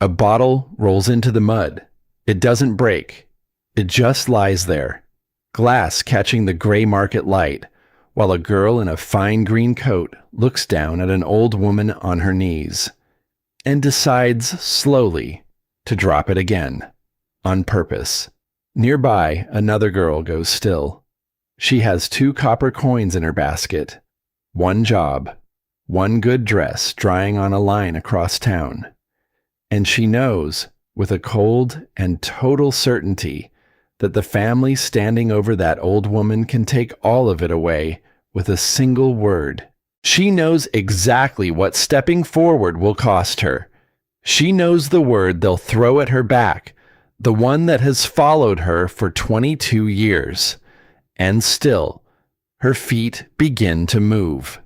A bottle rolls into the mud. It doesn't break. It just lies there, glass catching the gray market light, while a girl in a fine green coat looks down at an old woman on her knees and decides slowly to drop it again, on purpose. Nearby, another girl goes still. She has 2 copper coins in her basket, 1 job, 1 good dress drying on a line across town. And she knows, with a cold and total certainty, that the family standing over that old woman can take all of it away with a single word. She knows exactly what stepping forward will cost her. She knows the word they'll throw at her back, the one that has followed her for 22 years. And still, her feet begin to move.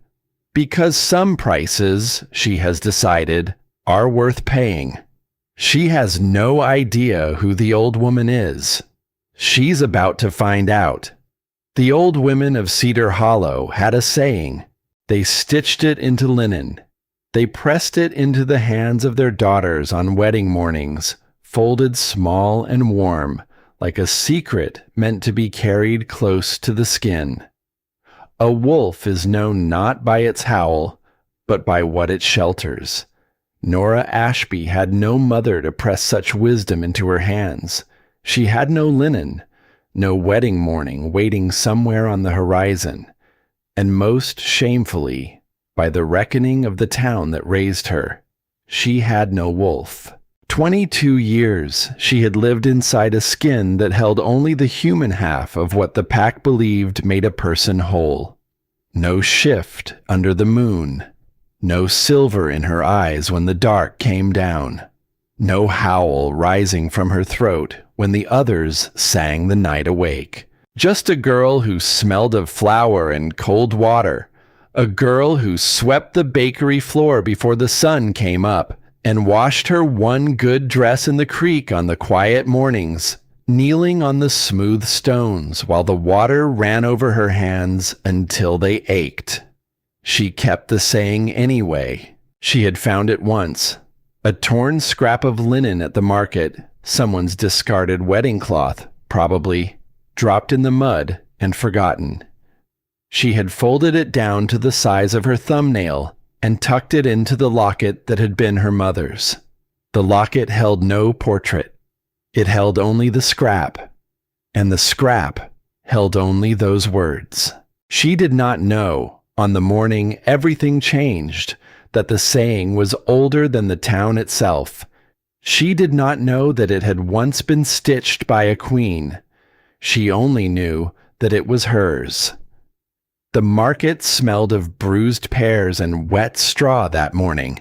Because some prices, she has decided, are worth paying. She has no idea who the old woman is. She's about to find out. The old women of Cedar Hollow had a saying. They stitched it into linen. They pressed it into the hands of their daughters on wedding mornings, folded small and warm, like a secret meant to be carried close to the skin. A wolf is known not by its howl, but by what it shelters. Nora Ashby had no mother to press such wisdom into her hands. She had no linen, no wedding morning waiting somewhere on the horizon, and most shamefully, by the reckoning of the town that raised her, she had no wolf. 22 years she had lived inside a skin that held only the human half of what the pack believed made a person whole. No shift under the moon. No silver in her eyes when the dark came down. No howl rising from her throat when the others sang the night awake. Just a girl who smelled of flour and cold water. A girl who swept the bakery floor before the sun came up and washed her 1 good dress in the creek on the quiet mornings, kneeling on the smooth stones while the water ran over her hands until they ached. She kept the saying anyway. She had found it once. A torn scrap of linen at the market, someone's discarded wedding cloth, probably, dropped in the mud and forgotten. She had folded it down to the size of her thumbnail and tucked it into the locket that had been her mother's. The locket held no portrait. It held only the scrap, and the scrap held only those words. She did not know, on the morning everything changed, that the saying was older than the town itself. She did not know that it had once been stitched by a queen. She only knew that it was hers. The market smelled of bruised pears and wet straw that morning.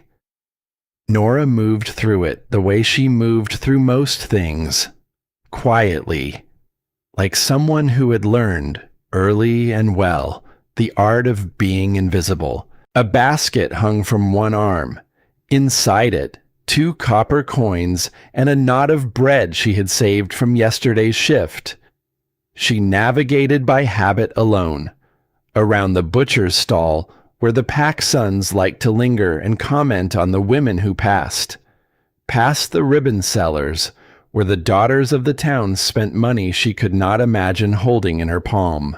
Nora moved through it the way she moved through most things, quietly, like someone who had learned, early and well, the art of being invisible. A basket hung from one arm. Inside it, 2 copper coins and a knot of bread she had saved from yesterday's shift. She navigated by habit alone, around the butcher's stall where the pack sons liked to linger and comment on the women who passed, past the ribbon sellers where the daughters of the town spent money she could not imagine holding in her palm,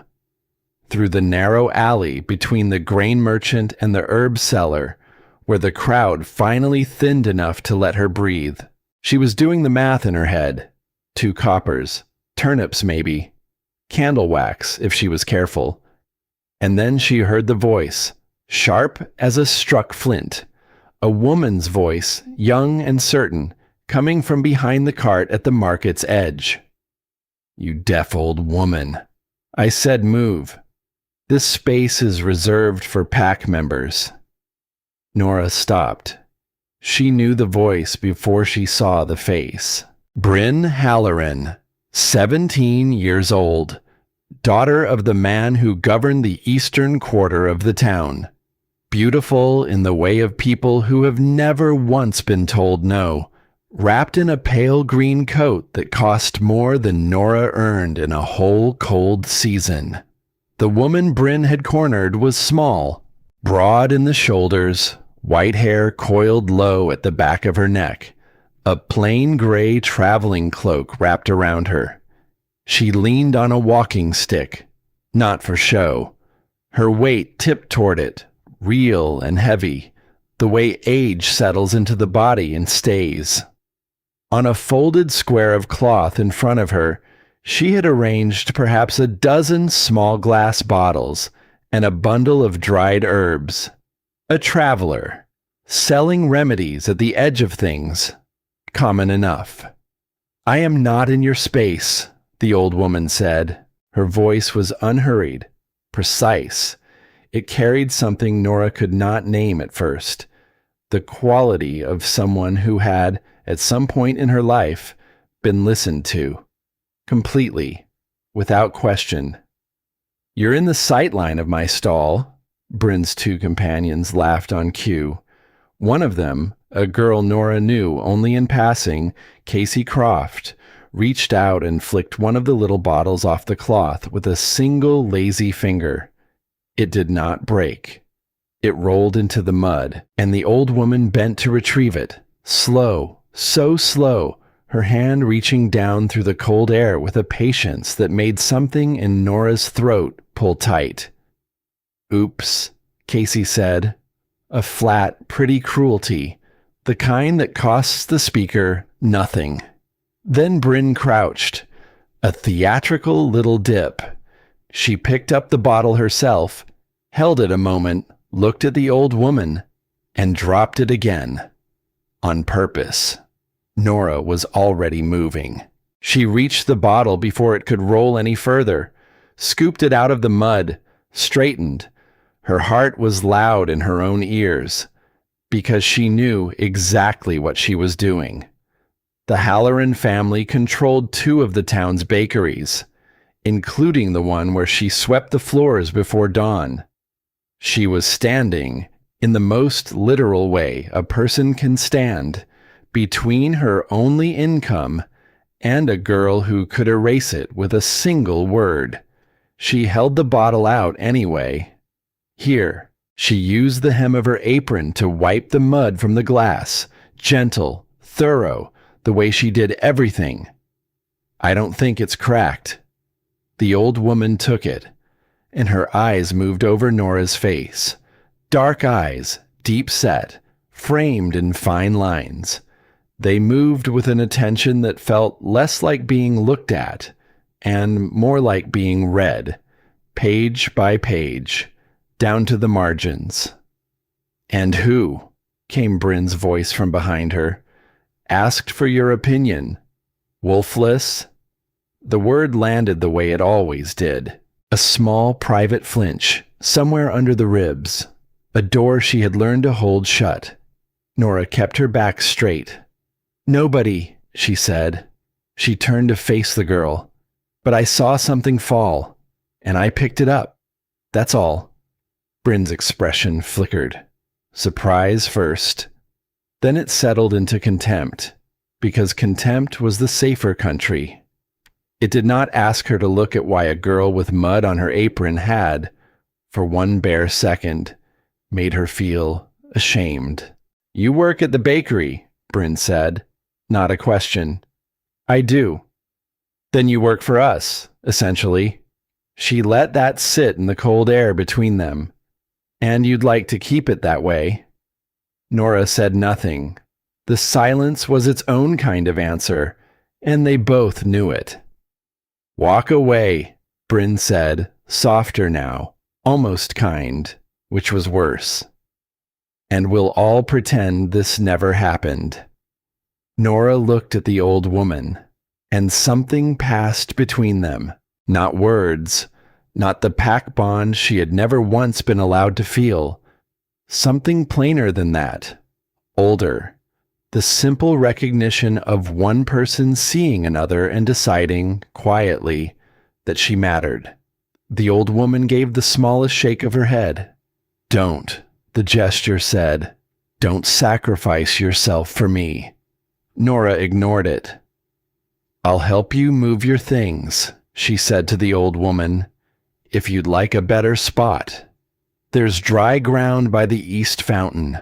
through the narrow alley between the grain merchant and the herb seller, where the crowd finally thinned enough to let her breathe. She was doing the math in her head. 2 coppers, turnips maybe, candle wax if she was careful. And then she heard the voice, sharp as a struck flint, a woman's voice, young and certain, coming from behind the cart at the market's edge. "You deaf old woman. I said move. This space is reserved for pack members." Nora stopped. She knew the voice before she saw the face. Bryn Halloran, 17 years old, daughter of the man who governed the eastern quarter of the town. Beautiful in the way of people who have never once been told no, wrapped in a pale green coat that cost more than Nora earned in a whole cold season. The woman Bryn had cornered was small, broad in the shoulders, white hair coiled low at the back of her neck, a plain gray traveling cloak wrapped around her. She leaned on a walking stick, not for show. Her weight tipped toward it, real and heavy, the way age settles into the body and stays. On a folded square of cloth in front of her, she had arranged perhaps a dozen small glass bottles and a bundle of dried herbs. A traveler, selling remedies at the edge of things. Common enough. "I am not in your space," the old woman said. Her voice was unhurried, precise. It carried something Nora could not name at first. The quality of someone who had, at some point in her life, been listened to. Completely. Without question. "You're in the sight line of my stall," Bryn's two companions laughed on cue. One of them, a girl Nora knew only in passing, Casey Croft, reached out and flicked one of the little bottles off the cloth with a single lazy finger. It did not break. It rolled into the mud, and the old woman bent to retrieve it, slow, so slow, her hand reaching down through the cold air with a patience that made something in Nora's throat pull tight. "Oops," Casey said. A flat, pretty cruelty, the kind that costs the speaker nothing. Then Bryn crouched, a theatrical little dip. She picked up the bottle herself, held it a moment, looked at the old woman, and dropped it again. On purpose. Nora was already moving. She reached the bottle before it could roll any further, scooped it out of the mud, straightened. Her heart was loud in her own ears, because she knew exactly what she was doing. The Halloran family controlled two of the town's bakeries, including the one where she swept the floors before dawn. She was standing, in the most literal way a person can stand, between her only income and a girl who could erase it with a single word. She held the bottle out anyway. Here, she used the hem of her apron to wipe the mud from the glass, gentle, thorough, the way she did everything. "I don't think it's cracked." The old woman took it, and her eyes moved over Nora's face. Dark eyes, deep set, framed in fine lines. They moved with an attention that felt less like being looked at, and more like being read, page by page, down to the margins. "And who," came Bryn's voice from behind her, "asked for your opinion? Wolfless?" The word landed the way it always did. A small private flinch, somewhere under the ribs. A door she had learned to hold shut. Nora kept her back straight. "Nobody," she said. She turned to face the girl. "But I saw something fall, and I picked it up. That's all." Bryn's expression flickered. Surprise first. Then it settled into contempt, because contempt was the safer country. It did not ask her to look at why a girl with mud on her apron had, for one bare second, made her feel ashamed. "You work at the bakery," Bryn said. Not a question. "I do." "Then you work for us, essentially." She let that sit in the cold air between them. "And you'd like to keep it that way." Nora said nothing. The silence was its own kind of answer, and they both knew it. "Walk away," Bryn said, softer now, almost kind, which was worse. "And we'll all pretend this never happened." Nora looked at the old woman, and something passed between them. Not words, not the pack bond she had never once been allowed to feel. Something plainer than that. Older. The simple recognition of one person seeing another and deciding, quietly, that she mattered. The old woman gave the smallest shake of her head. "Don't," the gesture said. "Don't sacrifice yourself for me." Nora ignored it. "I'll help you move your things," she said to the old woman, "if you'd like a better spot. There's dry ground by the east fountain,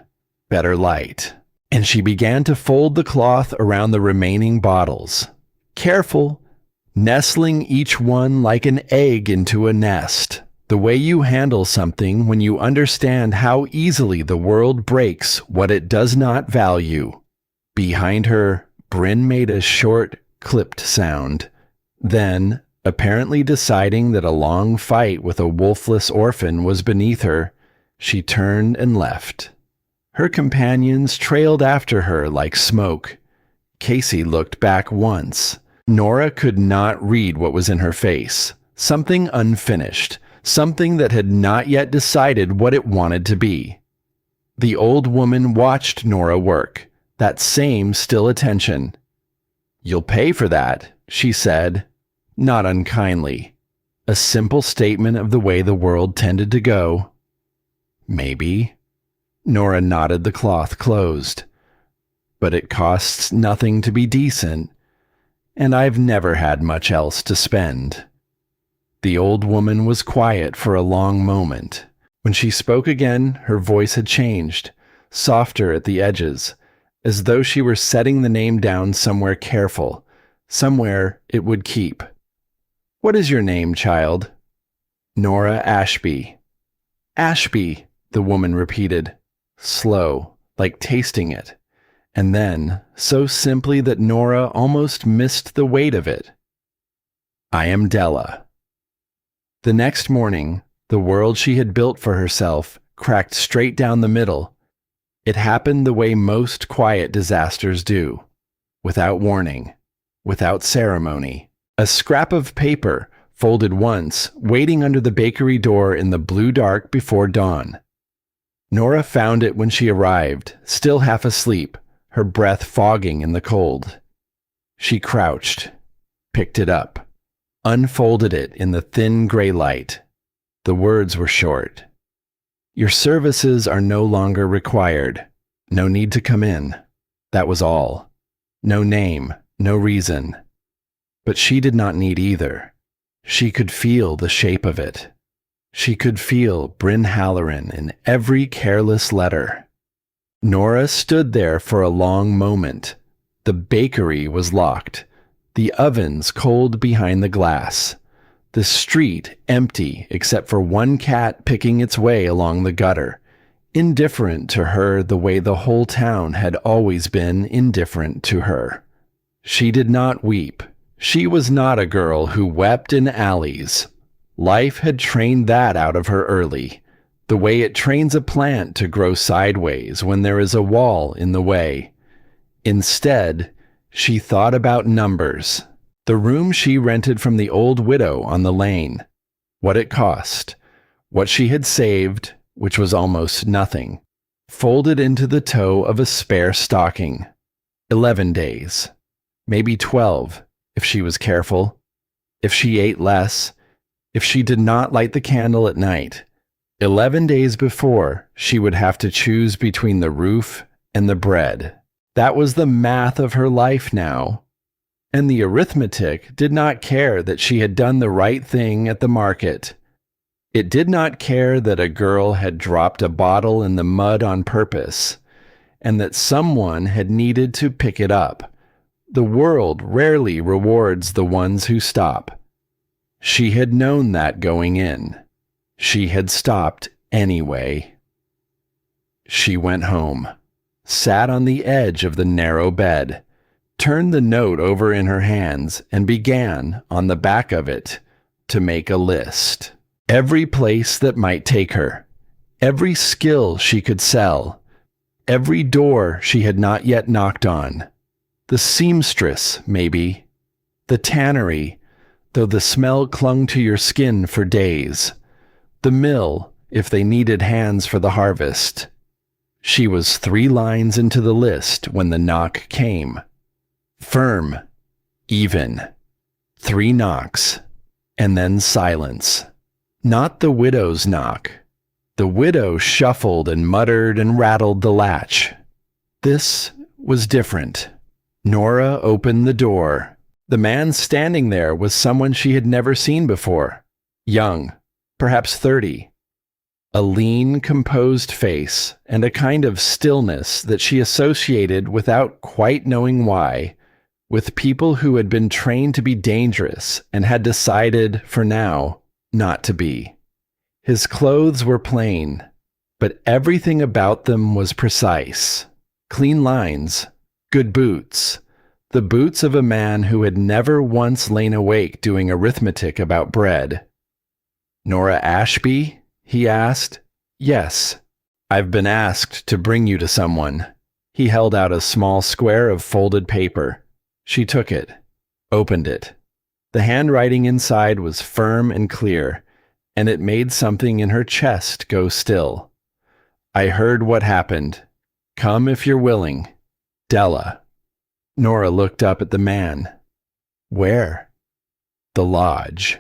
better light, and she began to fold the cloth around the remaining bottles. Careful, nestling each one like an egg into a nest. The way you handle something when you understand how easily the world breaks what it does not value. Behind her, Bryn made a short, clipped sound. Then, apparently deciding that a long fight with a wolfless orphan was beneath her, she turned and left. Her companions trailed after her like smoke. Casey looked back once. Nora could not read what was in her face. Something unfinished. Something that had not yet decided what it wanted to be. The old woman watched Nora work, that same still attention. "You'll pay for that," she said, not unkindly. A simple statement of the way the world tended to go. "Maybe." Nora nodded, the cloth closed. "But it costs nothing to be decent, and I've never had much else to spend." The old woman was quiet for a long moment. When she spoke again, her voice had changed, softer at the edges, as though she were setting the name down somewhere careful, somewhere it would keep. "What is your name, child?" "Nora Ashby." "Ashby," the woman repeated, slow, like tasting it, and then, so simply that Nora almost missed the weight of it. "I am Della." The next morning, the world she had built for herself cracked straight down the middle. It happened the way most quiet disasters do, without warning, without ceremony. A scrap of paper, folded once, waiting under the bakery door in the blue dark before dawn. Nora found it when she arrived, still half asleep, her breath fogging in the cold. She crouched, picked it up, unfolded it in the thin gray light. The words were short. "Your services are no longer required. No need to come in." That was all. No name, no reason. But she did not need either. She could feel the shape of it. She could feel Bryn Halloran in every careless letter. Nora stood there for a long moment. The bakery was locked. The ovens cold behind the glass. The street empty except for one cat picking its way along the gutter, indifferent to her the way the whole town had always been indifferent to her. She did not weep. She was not a girl who wept in alleys. Life had trained that out of her early, the way it trains a plant to grow sideways when there is a wall in the way. Instead, she thought about numbers. The room she rented from the old widow on the lane. What it cost. What she had saved, which was almost nothing. Folded into the toe of a spare stocking. 11 days. Maybe 12, if she was careful. If she ate less. If she did not light the candle at night. 11 days before, she would have to choose between the roof and the bread. That was the math of her life now. And the arithmetic did not care that she had done the right thing at the market. It did not care that a girl had dropped a bottle in the mud on purpose, and that someone had needed to pick it up. The world rarely rewards the ones who stop. She had known that going in. She had stopped anyway. She went home, sat on the edge of the narrow bed, turned the note over in her hands, and began, on the back of it, to make a list. Every place that might take her, every skill she could sell, every door she had not yet knocked on. The seamstress, maybe. The tannery, though the smell clung to your skin for days. The mill, if they needed hands for the harvest. She was 3 lines into the list when the knock came. Firm, even. 3 knocks, and then silence. Not the widow's knock. The widow shuffled and muttered and rattled the latch. This was different. Nora opened the door. The man standing there was someone she had never seen before. Young, perhaps 30. A lean, composed face, and a kind of stillness that she associated without quite knowing why, with people who had been trained to be dangerous and had decided, for now, not to be. His clothes were plain, but everything about them was precise. Clean lines, good boots, the boots of a man who had never once lain awake doing arithmetic about bread. "Nora Ashby?" he asked. "Yes. I've been asked to bring you to someone." He held out a small square of folded paper. She took it, opened it. The handwriting inside was firm and clear, and it made something in her chest go still. "I heard what happened. Come if you're willing. Della." Nora looked up at the man. "Where?" "The lodge.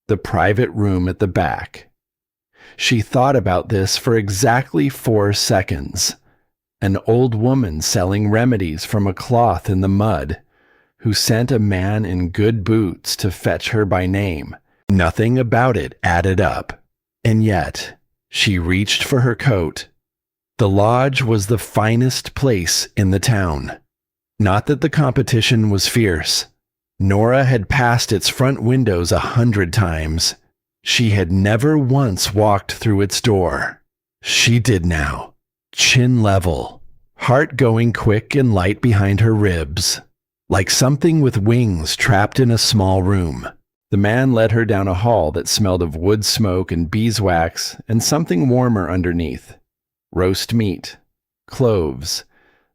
The private room at the back." She thought about this for exactly 4 seconds. An old woman selling remedies from a cloth in the mud, who sent a man in good boots to fetch her by name. Nothing about it added up. And yet, she reached for her coat. The lodge was the finest place in the town. Not that the competition was fierce. Nora had passed its front windows 100 times. She had never once walked through its door. She did now, chin level, heart going quick and light behind her ribs, like something with wings trapped in a small room. The man led her down a hall that smelled of wood smoke and beeswax and something warmer underneath. Roast meat, cloves,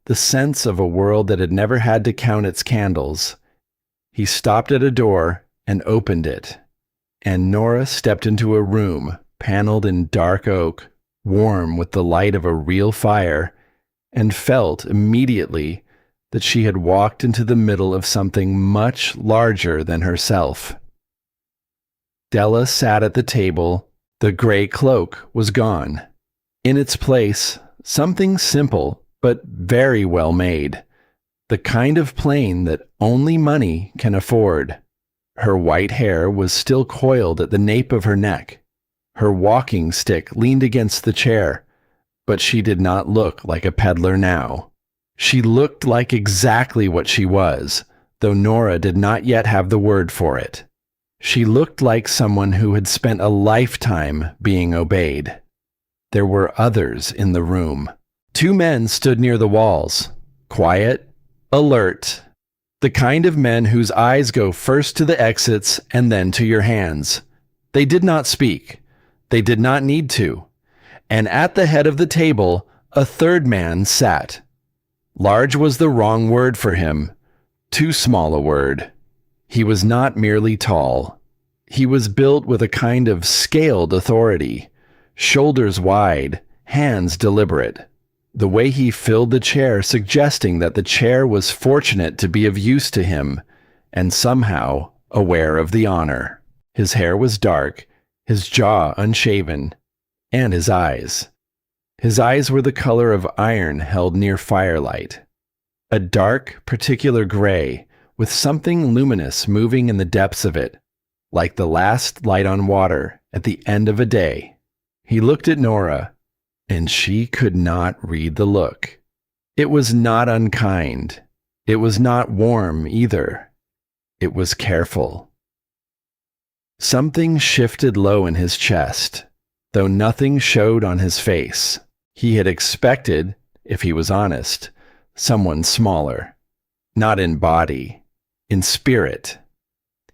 the sense of a world that had never had to count its candles. He stopped at a door and opened it, and Nora stepped into a room paneled in dark oak, warm with the light of a real fire, and felt immediately that she had walked into the middle of something much larger than herself. Della sat at the table. The gray cloak was gone. In its place, something simple but very well made, the kind of plain that only money can afford. Her white hair was still coiled at the nape of her neck. Her walking stick leaned against the chair, but she did not look like a peddler now. She looked like exactly what she was, though Nora did not yet have the word for it. She looked like someone who had spent a lifetime being obeyed. There were others in the room. 2 men stood near the walls, quiet, alert, the kind of men whose eyes go first to the exits and then to your hands. They did not speak. They did not need to. And at the head of the table, a 3rd man sat. Large was the wrong word for him. Too small a word. He was not merely tall. He was built with a kind of scaled authority, shoulders wide, hands deliberate. The way he filled the chair suggesting that the chair was fortunate to be of use to him, and somehow aware of the honor. His hair was dark, his jaw unshaven, and his eyes. His eyes were the color of iron held near firelight. A dark, particular gray, with something luminous moving in the depths of it, like the last light on water at the end of a day. He looked at Nora, and she could not read the look. It was not unkind. It was not warm either. It was careful. Something shifted low in his chest, though nothing showed on his face. He had expected, if he was honest, someone smaller. Not in body, in spirit.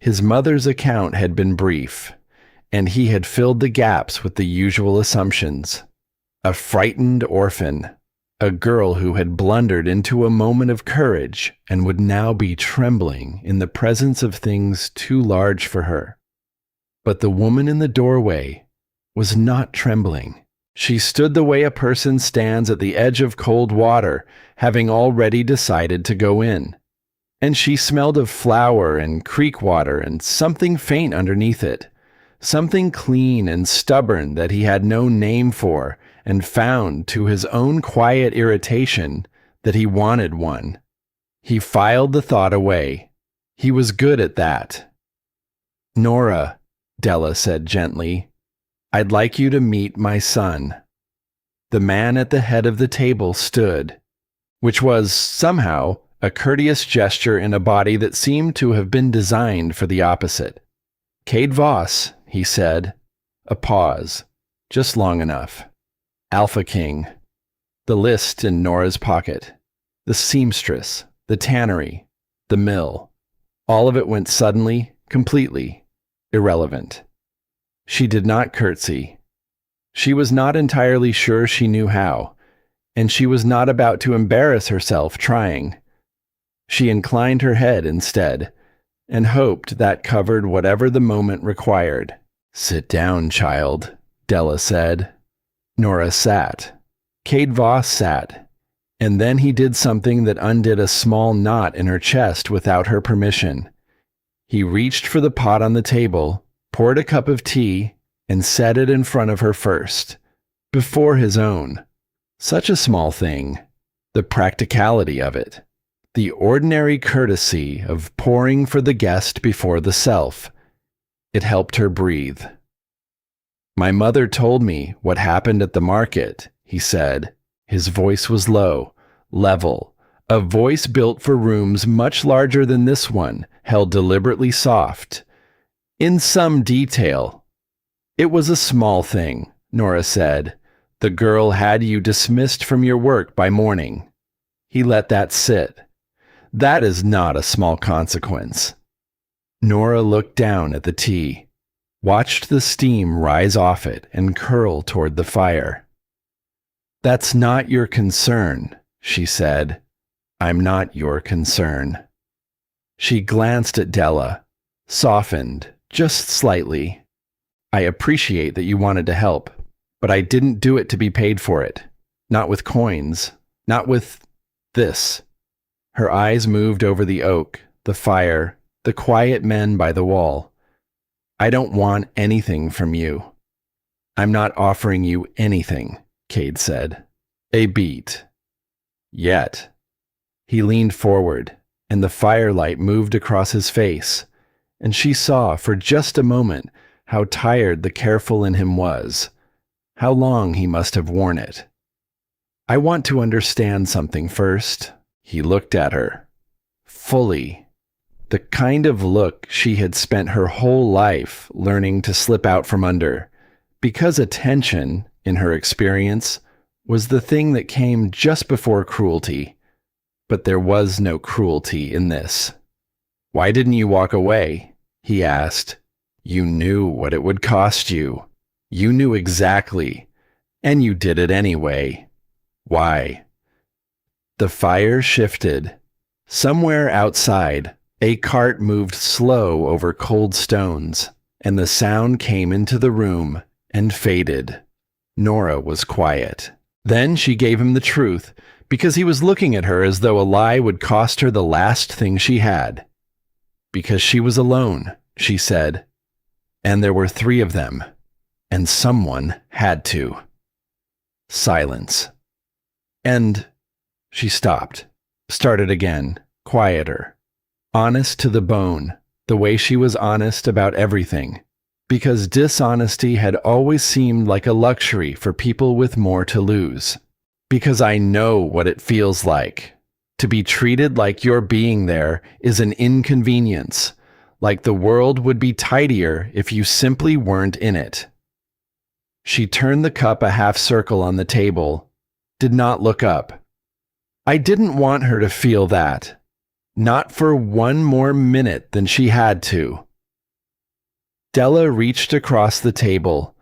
His mother's account had been brief, and he had filled the gaps with the usual assumptions. A frightened orphan, a girl who had blundered into a moment of courage and would now be trembling in the presence of things too large for her. But the woman in the doorway was not trembling. She stood the way a person stands at the edge of cold water, having already decided to go in. And she smelled of flour and creek water and something faint underneath it, something clean and stubborn that he had no name for, and found, to his own quiet irritation, that he wanted one. He filed the thought away. He was good at that. "Nora," Della said gently, I'd like you to meet my son." The man at the head of the table stood, which was, somehow, a courteous gesture in a body that seemed to have been designed for the opposite. "Cade Voss," he said. A pause, just long enough. Alpha King. The list in Nora's pocket. The seamstress, the tannery, the mill. All of it went suddenly, completely, irrelevant. She did not curtsy. She was not entirely sure she knew how, and she was not about to embarrass herself trying. She inclined her head instead, and hoped that covered whatever the moment required. "Sit down, child," Della said. Nora sat. Cade Voss sat, and then he did something that undid a small knot in her chest without her permission. He reached for the pot on the table, poured a cup of tea, and set it in front of her first, before his own. Such a small thing. The practicality of it. The ordinary courtesy of pouring for the guest before the self. It helped her breathe. "My mother told me what happened at the market," he said. His voice was low, level, a voice built for rooms much larger than this one, held deliberately soft. In some detail. "It was a small thing," Nora said. "The girl had you dismissed from your work by morning." He let that sit. "That is not a small consequence." Nora looked down at the tea, watched the steam rise off it and curl toward the fire. "That's not your concern," she said. "I'm not your concern." She glanced at Della, softened, just slightly. "I appreciate that you wanted to help, but I didn't do it to be paid for it. Not with coins. Not with this." Her eyes moved over the oak, the fire, the quiet men by the wall. "I don't want anything from you." "I'm not offering you anything," Cade said. A beat. Yet. He leaned forward, and the firelight moved across his face, and she saw for just a moment how tired the careful in him was, how long he must have worn it. "I want to understand something first." He looked at her. Fully. The kind of look she had spent her whole life learning to slip out from under, because attention, in her experience, was the thing that came just before cruelty. But there was no cruelty in this. "Why didn't you walk away?" he asked. "You knew what it would cost you. You knew exactly, and you did it anyway. Why?" The fire shifted. Somewhere outside, a cart moved slow over cold stones, and the sound came into the room and faded. Nora was quiet. Then she gave him the truth, because he was looking at her as though a lie would cost her the last thing she had. "Because she was alone," she said. "And there were 3 of them. And someone had to." Silence. "And..." She stopped, started again, quieter. Honest to the bone, the way she was honest about everything. Because dishonesty had always seemed like a luxury for people with more to lose. "Because I know what it feels like. To be treated like your being there is an inconvenience, like the world would be tidier if you simply weren't in it." She turned the cup a half circle on the table, did not look up. I didn't want her to feel that. Not for one more minute than she had to. Della reached across the table,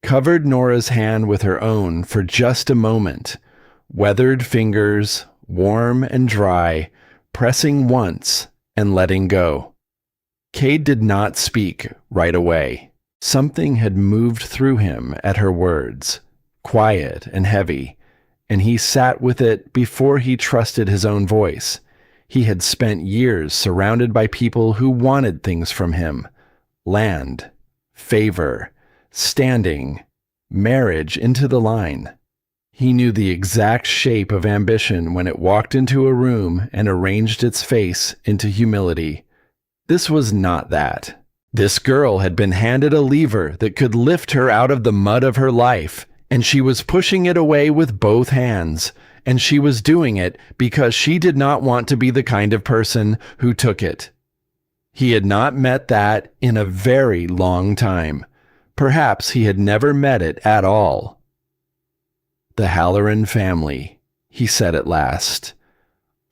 covered Nora's hand with her own for just a moment, weathered fingers, warm and dry, pressing once and letting go. Cade did not speak right away. Something had moved through him at her words, quiet and heavy, and he sat with it before he trusted his own voice. He had spent years surrounded by people who wanted things from him. Land, favor, standing, marriage into the line. He knew the exact shape of ambition when it walked into a room and arranged its face into humility. This was not that. This girl had been handed a lever that could lift her out of the mud of her life, and she was pushing it away with both hands, and she was doing it because she did not want to be the kind of person who took it. He had not met that in a very long time. Perhaps he had never met it at all. "The Halloran family," he said at last.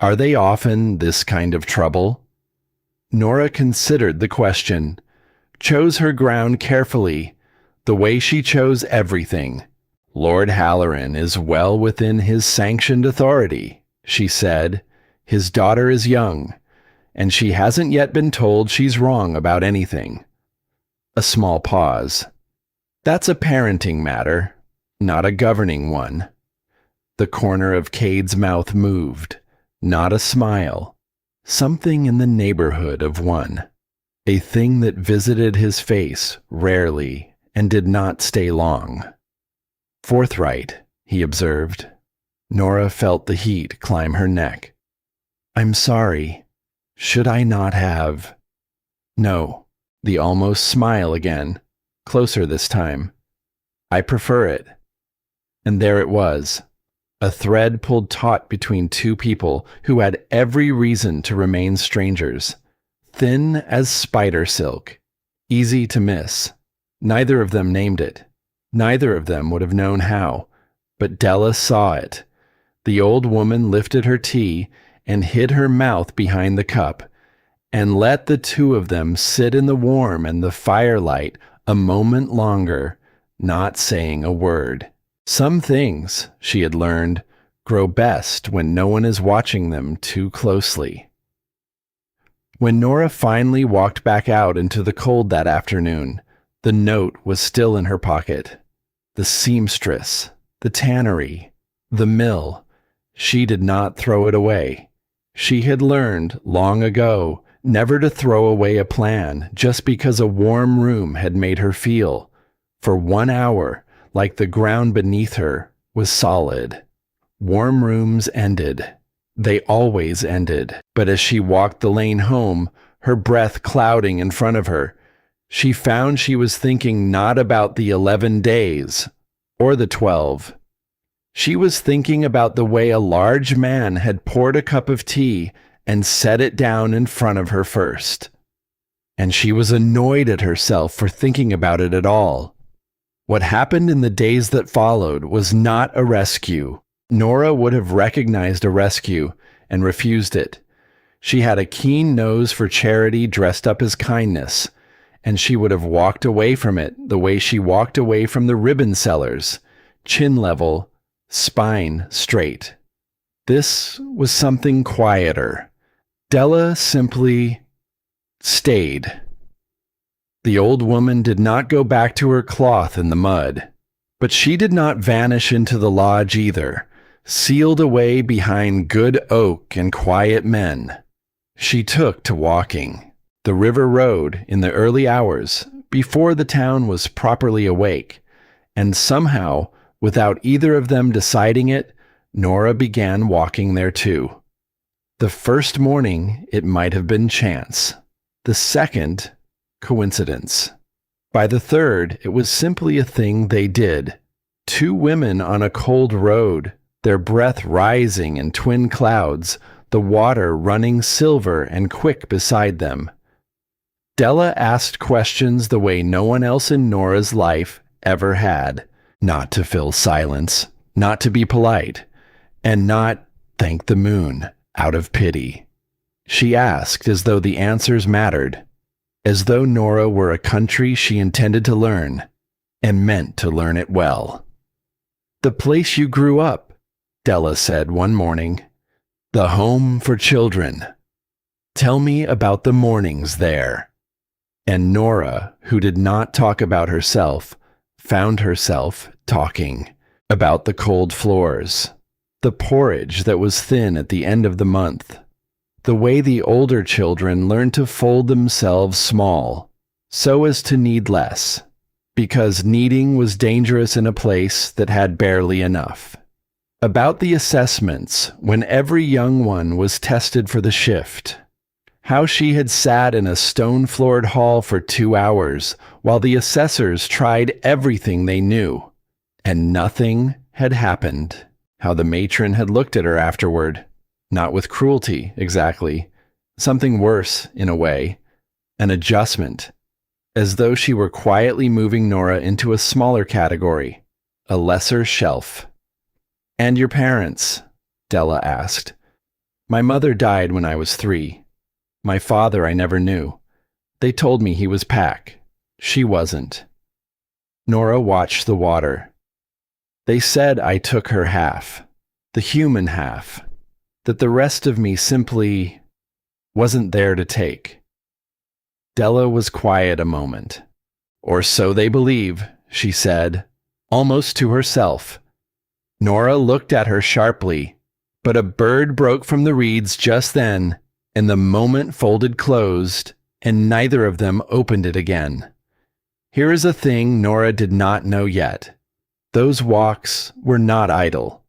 "Are they often this kind of trouble?" Nora considered the question, chose her ground carefully, the way she chose everything. "Lord Halloran is well within his sanctioned authority," she said. "His daughter is young, and she hasn't yet been told she's wrong about anything." A small pause. "That's a parenting matter, not a governing one." The corner of Cade's mouth moved, not a smile, something in the neighborhood of one. A thing that visited his face rarely and did not stay long. "Forthright," he observed. Nora felt the heat climb her neck. "I'm sorry. Should I not have—" "No." The almost smile again, closer this time. "I prefer it." And there it was, a thread pulled taut between two people who had every reason to remain strangers. Thin as spider silk, easy to miss. Neither of them named it. Neither of them would have known how, but Della saw it. The old woman lifted her tea and hid her mouth behind the cup, and let the two of them sit in the warm and the firelight a moment longer, not saying a word. Some things, she had learned, grow best when no one is watching them too closely. When Nora finally walked back out into the cold that afternoon, the note was still in her pocket. The seamstress, the tannery, the mill. She did not throw it away. She had learned, long ago, never to throw away a plan just because a warm room had made her feel, for 1 hour, like the ground beneath her was solid. Warm rooms ended. They always ended. But as she walked the lane home, her breath clouding in front of her, she found she was thinking not about the 11 days or the 12. She was thinking about the way a large man had poured a cup of tea and set it down in front of her first. And she was annoyed at herself for thinking about it at all. What happened in the days that followed was not a rescue. Nora would have recognized a rescue and refused it. She had a keen nose for charity dressed up as kindness, and she would have walked away from it the way she walked away from the ribbon sellers, chin level, spine straight. This was something quieter. Della simply stayed. The old woman did not go back to her cloth in the mud, but she did not vanish into the lodge either, sealed away behind good oak and quiet men. She took to walking. The river road in the early hours, before the town was properly awake, and somehow, without either of them deciding it, Nora began walking there too. The first morning, it might have been chance. The second, coincidence. By the third, it was simply a thing they did. Two women on a cold road, their breath rising in twin clouds, the water running silver and quick beside them. Della asked questions the way no one else in Nora's life ever had, not to fill silence, not to be polite, and not thank the moon out of pity. She asked as though the answers mattered, as though Nora were a country she intended to learn, and meant to learn it well. "The place you grew up," Della said one morning. "The home for children. Tell me about the mornings there." And Nora, who did not talk about herself, found herself talking about the cold floors, the porridge that was thin at the end of the month, the way the older children learned to fold themselves small, so as to need less, because kneading was dangerous in a place that had barely enough. About the assessments when every young one was tested for the shift. How she had sat in a stone-floored hall for 2 hours while the assessors tried everything they knew, and nothing had happened. How the matron had looked at her afterward, not with cruelty exactly, something worse in a way, an adjustment, as though she were quietly moving Nora into a smaller category, a lesser shelf. "And your parents?" Della asked. "My mother died when I was 3. My father I never knew. They told me he was Pack. She wasn't." Nora watched the water. "They said I took her half, the human half, that the rest of me simply wasn't there to take." Della was quiet a moment. "Or so they believe," she said, almost to herself. Nora looked at her sharply, but a bird broke from the reeds just then, and the moment folded closed, and neither of them opened it again. Here is a thing Nora did not know yet. Those walks were not idle.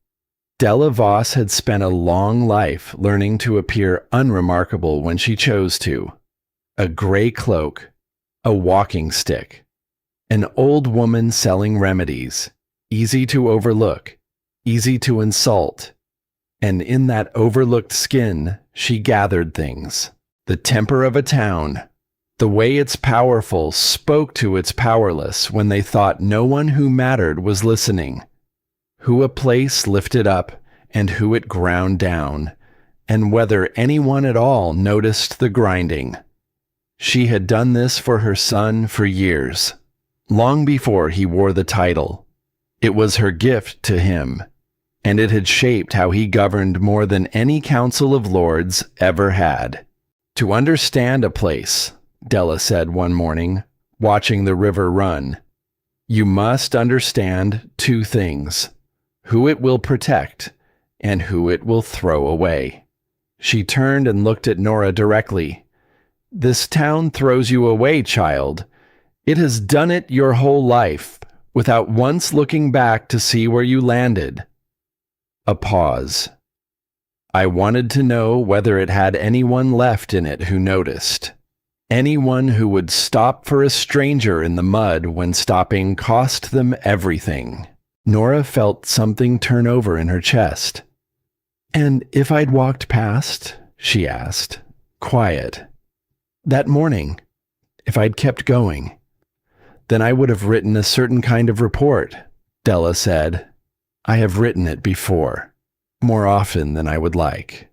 Della Voss had spent a long life learning to appear unremarkable when she chose to. A gray cloak, a walking stick, an old woman selling remedies, easy to overlook, easy to insult, and in that overlooked skin she gathered things. The temper of a town, the way its powerful spoke to its powerless when they thought no one who mattered was listening, who a place lifted up and who it ground down, and whether anyone at all noticed the grinding. She had done this for her son for years, long before he wore the title. It was her gift to him, and it had shaped how he governed more than any council of lords ever had. "To understand a place," Della said one morning, watching the river run, "you must understand 2 things, who it will protect and who it will throw away." She turned and looked at Nora directly. "This town throws you away, child. It has done it your whole life, without once looking back to see where you landed." A pause. "I wanted to know whether it had anyone left in it who noticed. Anyone who would stop for a stranger in the mud when stopping cost them everything." Nora felt something turn over in her chest. "And if I'd walked past?" she asked, quiet. "That morning, if I'd kept going, then I would have written a certain kind of report," Della said. "I have written it before, more often than I would like."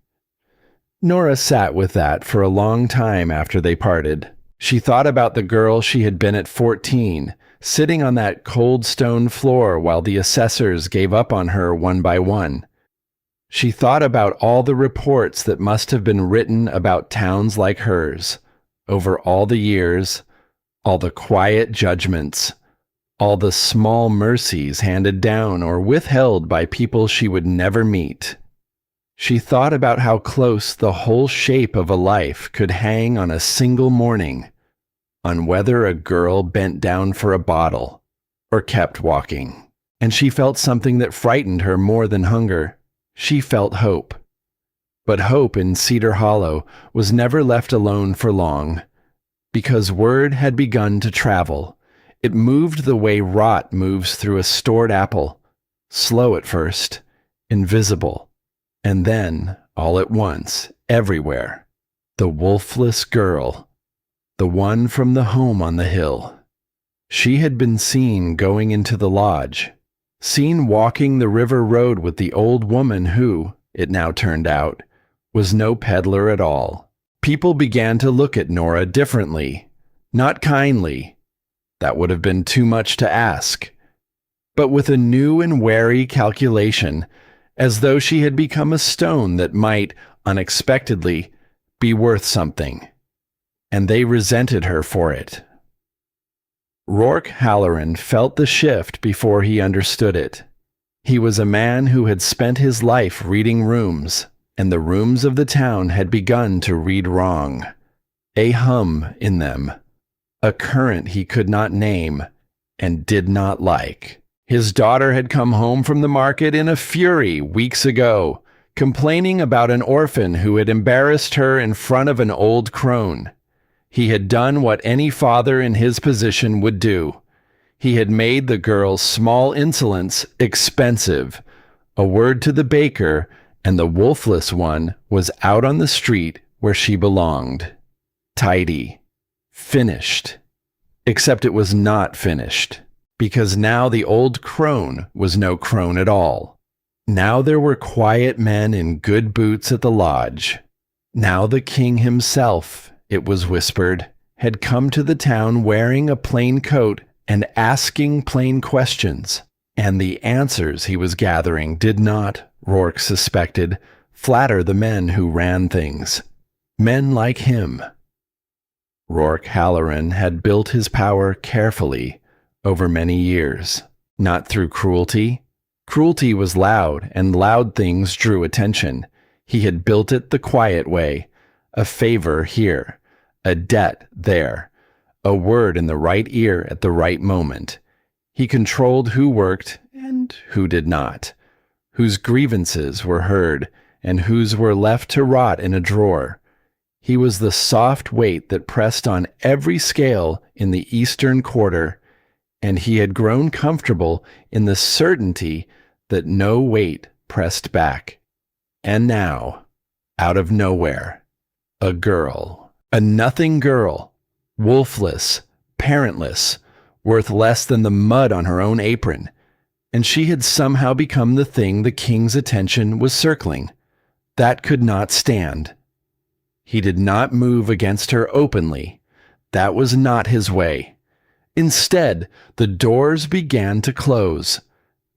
Nora sat with that for a long time after they parted. She thought about the girl she had been at 14, sitting on that cold stone floor while the assessors gave up on her one by one. She thought about all the reports that must have been written about towns like hers, over all the years, all the quiet judgments, all the small mercies handed down or withheld by people she would never meet. She thought about how close the whole shape of a life could hang on a single morning, on whether a girl bent down for a bottle or kept walking. And she felt something that frightened her more than hunger. She felt hope. But hope in Cedar Hollow was never left alone for long, because word had begun to travel. It moved the way rot moves through a stored apple, slow at first, invisible, and then, all at once, everywhere. The wolfless girl, the one from the home on the hill. She had been seen going into the lodge, seen walking the river road with the old woman who, it now turned out, was no peddler at all. People began to look at Nora differently, not kindly. That would have been too much to ask, but with a new and wary calculation, as though she had become a stone that might, unexpectedly, be worth something. And they resented her for it. Rourke Halloran felt the shift before he understood it. He was a man who had spent his life reading rooms, and the rooms of the town had begun to read wrong. A hum in them, a current he could not name and did not like. His daughter had come home from the market in a fury weeks ago, complaining about an orphan who had embarrassed her in front of an old crone. He had done what any father in his position would do. He had made the girl's small insolence expensive. A word to the baker, and the wolfless one was out on the street where she belonged. Tidy. Finished. Except it was not finished, because now the old crone was no crone at all. Now there were quiet men in good boots at the lodge. Now the king himself, it was whispered, had come to the town wearing a plain coat and asking plain questions, and the answers he was gathering did not, Rourke suspected, flatter the men who ran things. Men like him. Rourke Halloran had built his power carefully over many years, not through cruelty. Cruelty was loud, and loud things drew attention. He had built it the quiet way, a favor here, a debt there, a word in the right ear at the right moment. He controlled who worked and who did not, whose grievances were heard and whose were left to rot in a drawer. He was the soft weight that pressed on every scale in the eastern quarter, and he had grown comfortable in the certainty that no weight pressed back. And now, out of nowhere, a girl, a nothing girl, wolfless, parentless, worth less than the mud on her own apron, and she had somehow become the thing the king's attention was circling. That could not stand. He did not move against her openly. That was not his way. Instead, the doors began to close.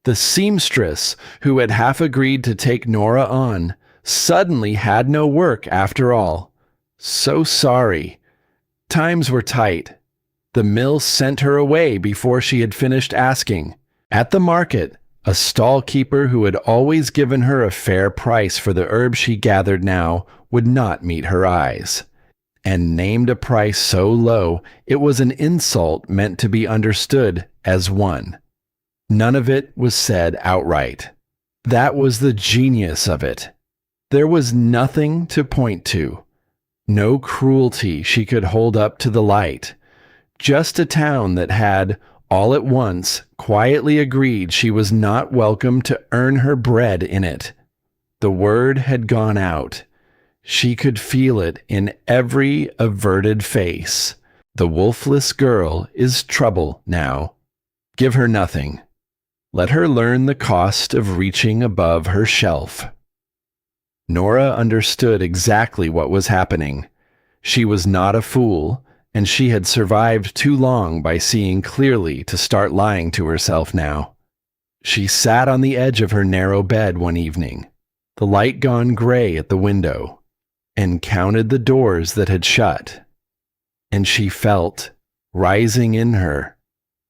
The seamstress, who had half agreed to take Nora on, suddenly had no work after all. So sorry. Times were tight. The mill sent her away before she had finished asking. At the market, a stall keeper who had always given her a fair price for the herb she gathered now would not meet her eyes, and named a price so low it was an insult meant to be understood as one. None of it was said outright. That was the genius of it. There was nothing to point to, no cruelty she could hold up to the light, just a town that had, all at once, quietly agreed she was not welcome to earn her bread in it. The word had gone out. She could feel it in every averted face. The wolfless girl is trouble now. Give her nothing. Let her learn the cost of reaching above her shelf. Nora understood exactly what was happening. She was not a fool, and she had survived too long by seeing clearly to start lying to herself now. She sat on the edge of her narrow bed one evening, the light gone gray at the window, and counted the doors that had shut. And she felt, rising in her,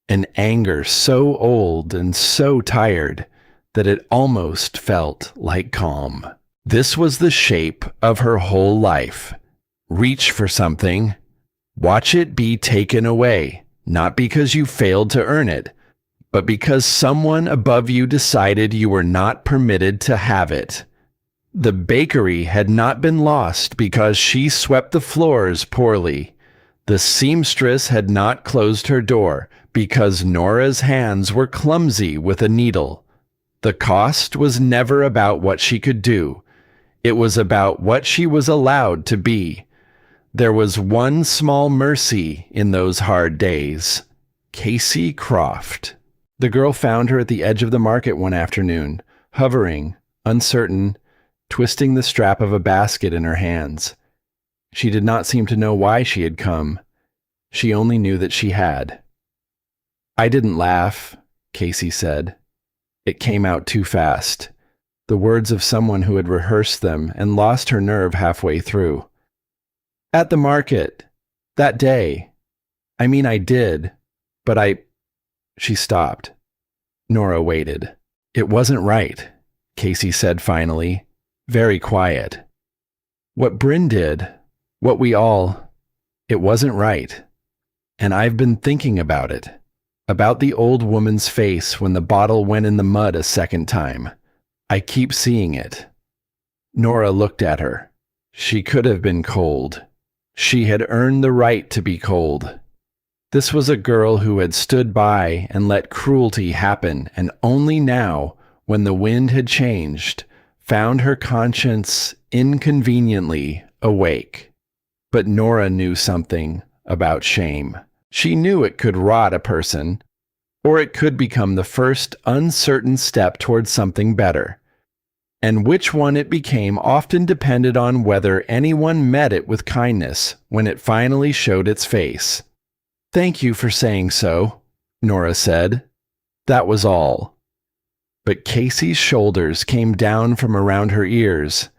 an anger so old and so tired that it almost felt like calm. This was the shape of her whole life. Reach for something. Watch it be taken away, not because you failed to earn it, but because someone above you decided you were not permitted to have it. The bakery had not been lost because she swept the floors poorly. The seamstress had not closed her door because Nora's hands were clumsy with a needle. The cost was never about what she could do. It was about what she was allowed to be. There was one small mercy in those hard days. Casey Croft. The girl found her at the edge of the market one afternoon, hovering, uncertain, twisting the strap of a basket in her hands. She did not seem to know why she had come. She only knew that she had. "I didn't laugh," Casey said. It came out too fast. The words of someone who had rehearsed them and lost her nerve halfway through. "At the market. That day. I mean, I did. But She stopped. Nora waited. "It wasn't right," Casey said finally, very quiet. "What Bryn did, what we all, it wasn't right. And I've been thinking about it. About the old woman's face when the bottle went in the mud a second time. I keep seeing it. Nora looked at her. She could have been cold. She had earned the right to be cold. This was a girl who had stood by and let cruelty happen, and only now, when the wind had changed, found her conscience inconveniently awake. But Nora knew something about shame. She knew it could rot a person, or it could become the first uncertain step towards something better. And which one it became often depended on whether anyone met it with kindness when it finally showed its face. "Thank you for saying so," Nora said. That was all. But Casey's shoulders came down from around her ears,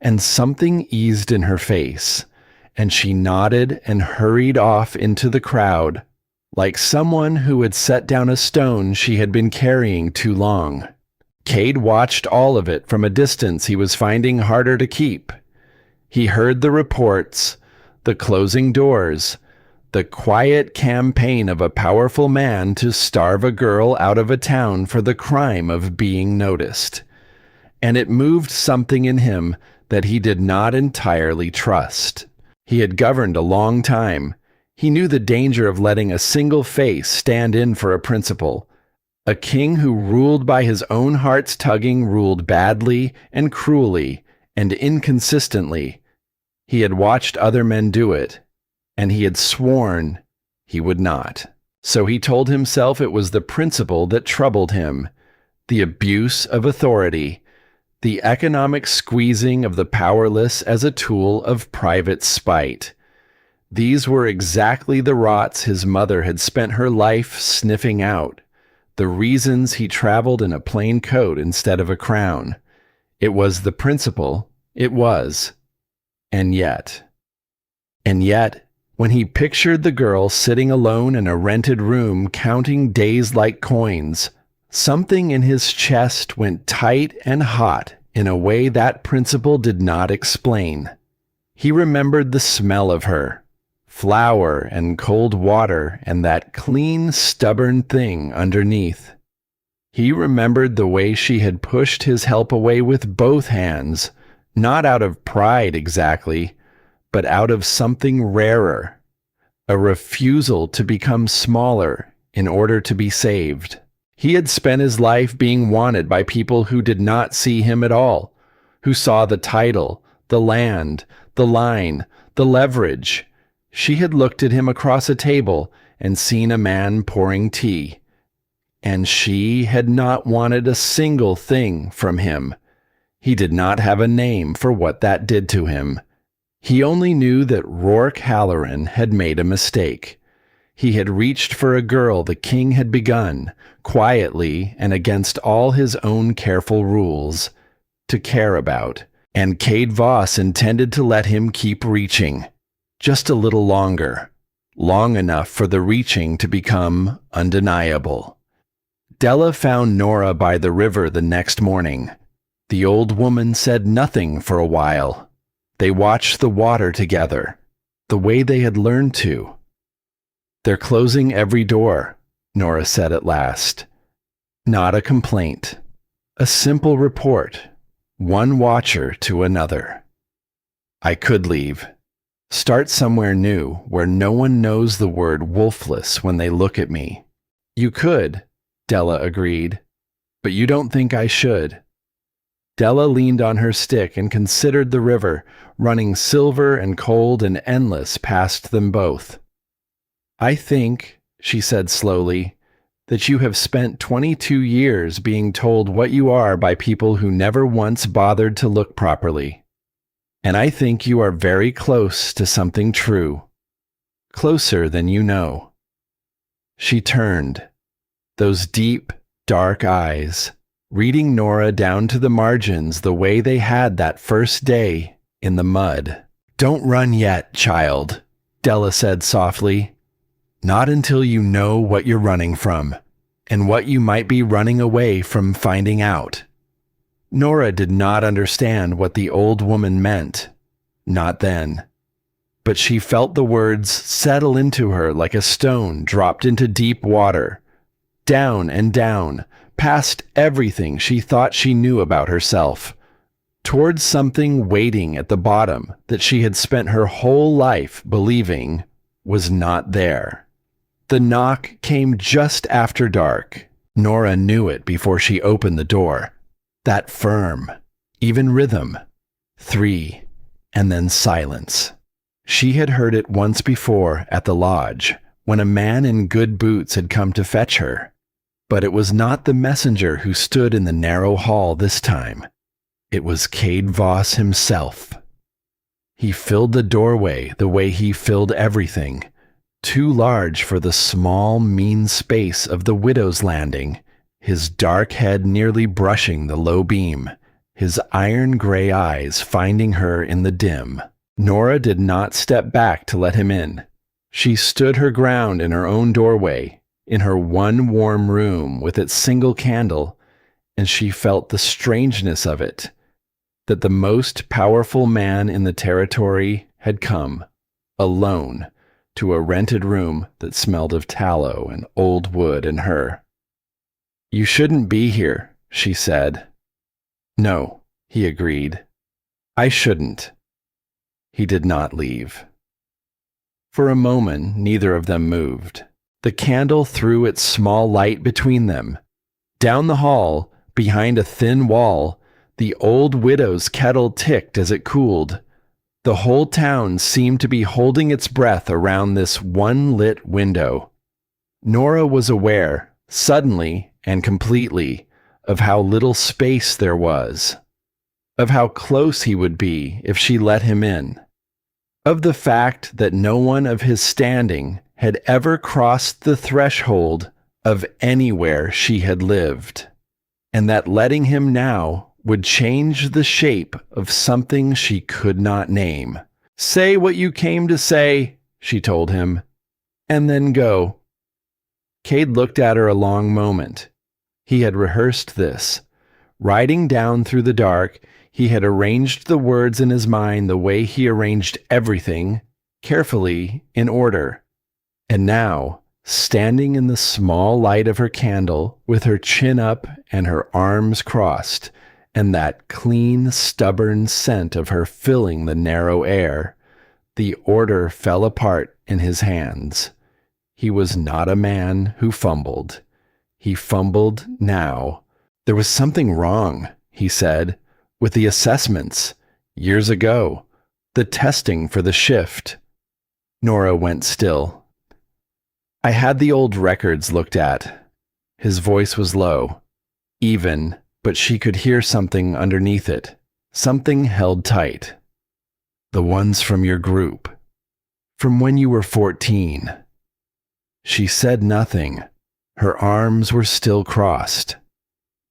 and something eased in her face, and she nodded and hurried off into the crowd, like someone who had set down a stone she had been carrying too long. Cade watched all of it from a distance he was finding harder to keep. He heard the reports, the closing doors, the quiet campaign of a powerful man to starve a girl out of a town for the crime of being noticed. And it moved something in him that he did not entirely trust. He had governed a long time. He knew the danger of letting a single face stand in for a principle. A king who ruled by his own heart's tugging ruled badly and cruelly and inconsistently. He had watched other men do it, and he had sworn he would not. So he told himself it was the principle that troubled him, the abuse of authority, the economic squeezing of the powerless as a tool of private spite. These were exactly the rots his mother had spent her life sniffing out, the reasons he traveled in a plain coat instead of a crown. It was the principle, it was. And yet, when he pictured the girl sitting alone in a rented room counting days like coins, something in his chest went tight and hot in a way that principle did not explain. He remembered the smell of her, flour and cold water and that clean, stubborn thing underneath. He remembered the way she had pushed his help away with both hands, not out of pride exactly, but out of something rarer, a refusal to become smaller in order to be saved. He had spent his life being wanted by people who did not see him at all, who saw the title, the land, the line, the leverage. She had looked at him across a table and seen a man pouring tea. And she had not wanted a single thing from him. He did not have a name for what that did to him. He only knew that Rourke Halloran had made a mistake. He had reached for a girl the king had begun, quietly and against all his own careful rules, to care about, and Cade Voss intended to let him keep reaching. Just a little longer, long enough for the reaching to become undeniable. Della found Nora by the river the next morning. The old woman said nothing for a while. They watched the water together, the way they had learned to. "They're closing every door," Nora said at last. Not a complaint. A simple report. One watcher to another. "I could leave. Start somewhere new where no one knows the word wolfless when they look at me." "You could," Della agreed. "But you don't think I should." Della leaned on her stick and considered the river, running silver and cold and endless past them both. "I think," she said slowly, "that you have spent 22 years being told what you are by people who never once bothered to look properly. And I think you are very close to something true. Closer than you know." She turned. Those deep, dark eyes, reading Nora down to the margins the way they had that first day in the mud. "Don't run yet, child," Della said softly. "Not until you know what you're running from, and what you might be running away from finding out." Nora did not understand what the old woman meant. Not then. But she felt the words settle into her like a stone dropped into deep water. Down and down, past everything she thought she knew about herself, towards something waiting at the bottom that she had spent her whole life believing was not there. The knock came just after dark. Nora knew it before she opened the door. That firm, even rhythm. 3, and then silence. She had heard it once before at the lodge, when a man in good boots had come to fetch her. But it was not the messenger who stood in the narrow hall this time. It was Cade Voss himself. He filled the doorway the way he filled everything, too large for the small, mean space of the widow's landing, his dark head nearly brushing the low beam, his iron-gray eyes finding her in the dim. Nora did not step back to let him in. She stood her ground in her own doorway, in her one warm room with its single candle, and she felt the strangeness of it, that the most powerful man in the territory had come, alone, to a rented room that smelled of tallow and old wood and her. "You shouldn't be here," she said. "No," he agreed. "I shouldn't." He did not leave. For a moment, neither of them moved. The candle threw its small light between them. Down the hall, behind a thin wall, the old widow's kettle ticked as it cooled. The whole town seemed to be holding its breath around this one lit window. Nora was aware, suddenly and completely, of how little space there was, of how close he would be if she let him in, of the fact that no one of his standing had ever crossed the threshold of anywhere she had lived, and that letting him now would change the shape of something she could not name. "Say what you came to say," she told him, "and then go." Cade looked at her a long moment. He had rehearsed this. Riding down through the dark, he had arranged the words in his mind the way he arranged everything, carefully, in order. And now, standing in the small light of her candle, with her chin up and her arms crossed, and that clean, stubborn scent of her filling the narrow air, the order fell apart in his hands. He was not a man who fumbled. He fumbled now. There was something wrong, he said, with the assessments, years ago, the testing for the shift. Nora went still. "I had the old records looked at." His voice was low, even, but she could hear something underneath it, something held tight. "The ones from your group, from when you were 14. She said nothing. Her arms were still crossed,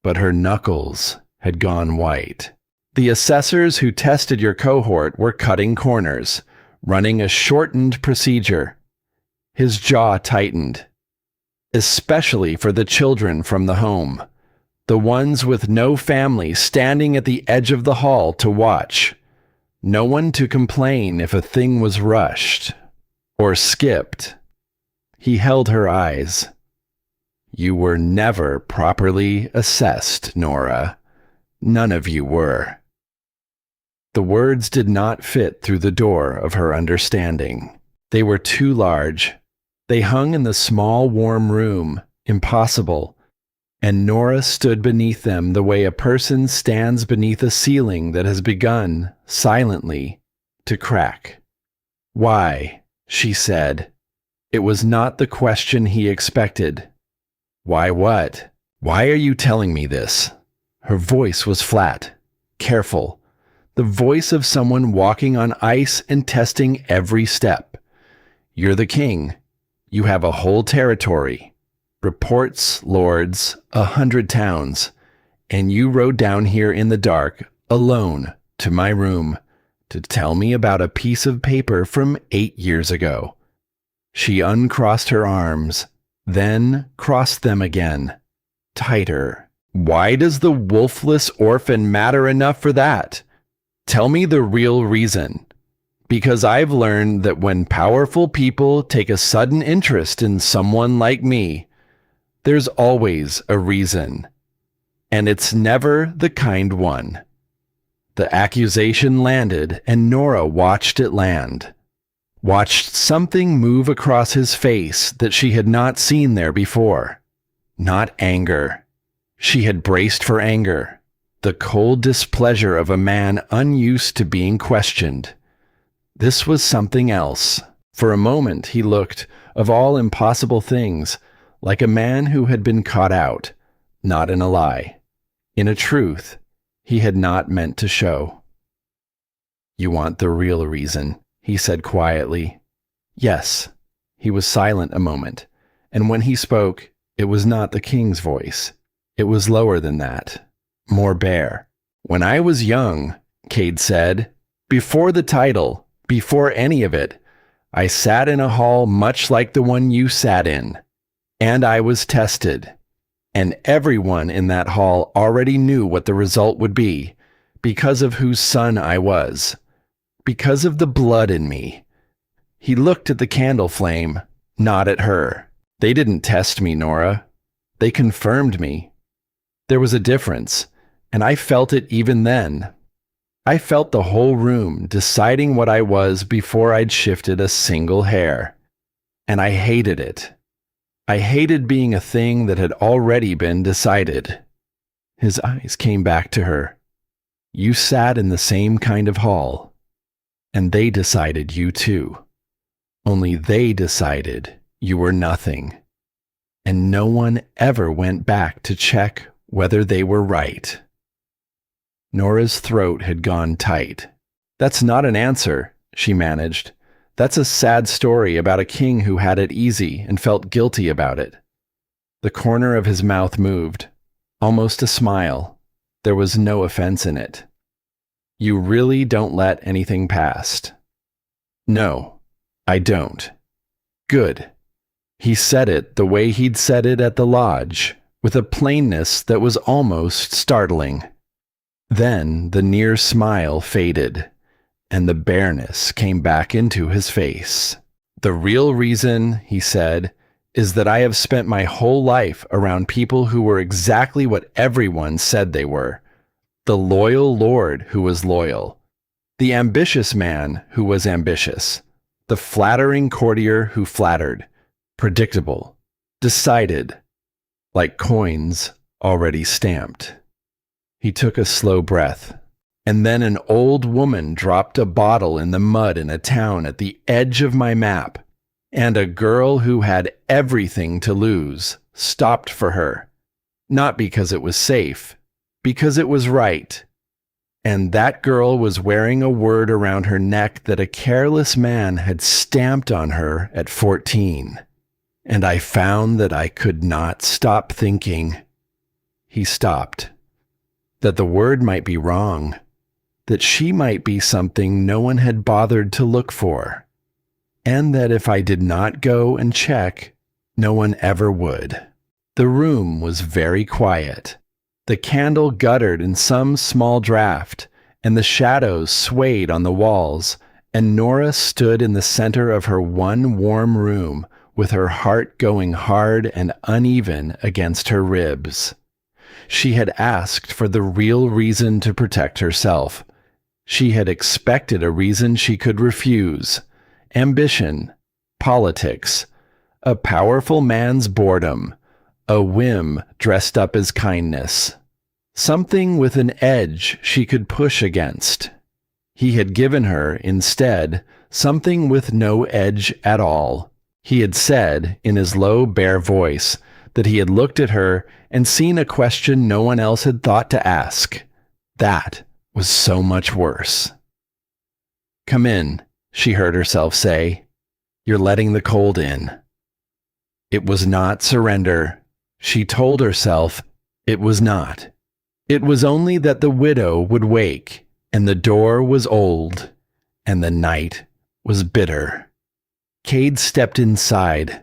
but her knuckles had gone white. "The assessors who tested your cohort were cutting corners, running a shortened procedure." His jaw tightened. "Especially for the children from the home. The ones with no family standing at the edge of the hall to watch. No one to complain if a thing was rushed or skipped." He held her eyes. "You were never properly assessed, Nora. None of you were." The words did not fit through the door of her understanding. They were too large. They hung in the small, warm room, impossible, and Nora stood beneath them the way a person stands beneath a ceiling that has begun, silently, to crack. "Why?" she said. It was not the question he expected. "Why what? Why are you telling me this?" Her voice was flat, careful, the voice of someone walking on ice and testing every step. "You're the king. You have a whole territory. Reports, lords, 100 towns. And you rode down here in the dark, alone, to my room, to tell me about a piece of paper from 8 years ago." She uncrossed her arms, then crossed them again, tighter. "Why does the wolfless orphan matter enough for that? Tell me the real reason. Because I've learned that when powerful people take a sudden interest in someone like me, there's always a reason. And it's never the kind one. The accusation landed, and Nora watched it land. Watched something move across his face that she had not seen there before. Not anger. She had braced for anger. The cold displeasure of a man unused to being questioned. This was something else. For a moment he looked, of all impossible things, like a man who had been caught out, not in a lie, in a truth he had not meant to show. "You want the real reason," he said quietly. "Yes." He was silent a moment, and when he spoke, it was not the king's voice. It was lower than that, more bare. "When I was young," Cade said, "before the title, before any of it, I sat in a hall much like the one you sat in, and I was tested. And everyone in that hall already knew what the result would be, because of whose son I was, because of the blood in me." He looked at the candle flame, not at her. "They didn't test me, Nora. They confirmed me. There was a difference, and I felt it even then. I felt the whole room deciding what I was before I'd shifted a single hair. And I hated it. I hated being a thing that had already been decided." His eyes came back to her. "You sat in the same kind of hall, and they decided you too. Only they decided you were nothing. And no one ever went back to check whether they were right." Nora's throat had gone tight. "That's not an answer," she managed. "That's a sad story about a king who had it easy and felt guilty about it." The corner of his mouth moved, almost a smile. There was no offense in it. "You really don't let anything past." "No, I don't." "Good." He said it the way he'd said it at the lodge, with a plainness that was almost startling. Then the near smile faded, and the bareness came back into his face. "The real reason," he said, "is that I have spent my whole life around people who were exactly what everyone said they were. The loyal lord who was loyal. The ambitious man who was ambitious. The flattering courtier who flattered. Predictable. Decided. Like coins already stamped." He took a slow breath. "And then an old woman dropped a bottle in the mud in a town at the edge of my map, and a girl who had everything to lose stopped for her. Not because it was safe, because it was right. And that girl was wearing a word around her neck that a careless man had stamped on her at 14. And I found that I could not stop thinking." He stopped. "That the word might be wrong. That she might be something no one had bothered to look for. And that if I did not go and check, no one ever would." The room was very quiet. The candle guttered in some small draught, and the shadows swayed on the walls, and Nora stood in the center of her one warm room, with her heart going hard and uneven against her ribs. She had asked for the real reason to protect herself. She had expected a reason she could refuse. Ambition, politics, a powerful man's boredom, a whim dressed up as kindness. Something with an edge she could push against. He had given her, instead, something with no edge at all. He had said, in his low, bare voice, that he had looked at her and seen a question no one else had thought to ask. That was so much worse. "Come in," she heard herself say. "You're letting the cold in." It was not surrender. She told herself it was not. It was only that the widow would wake, and the door was old, and the night was bitter. Cade stepped inside,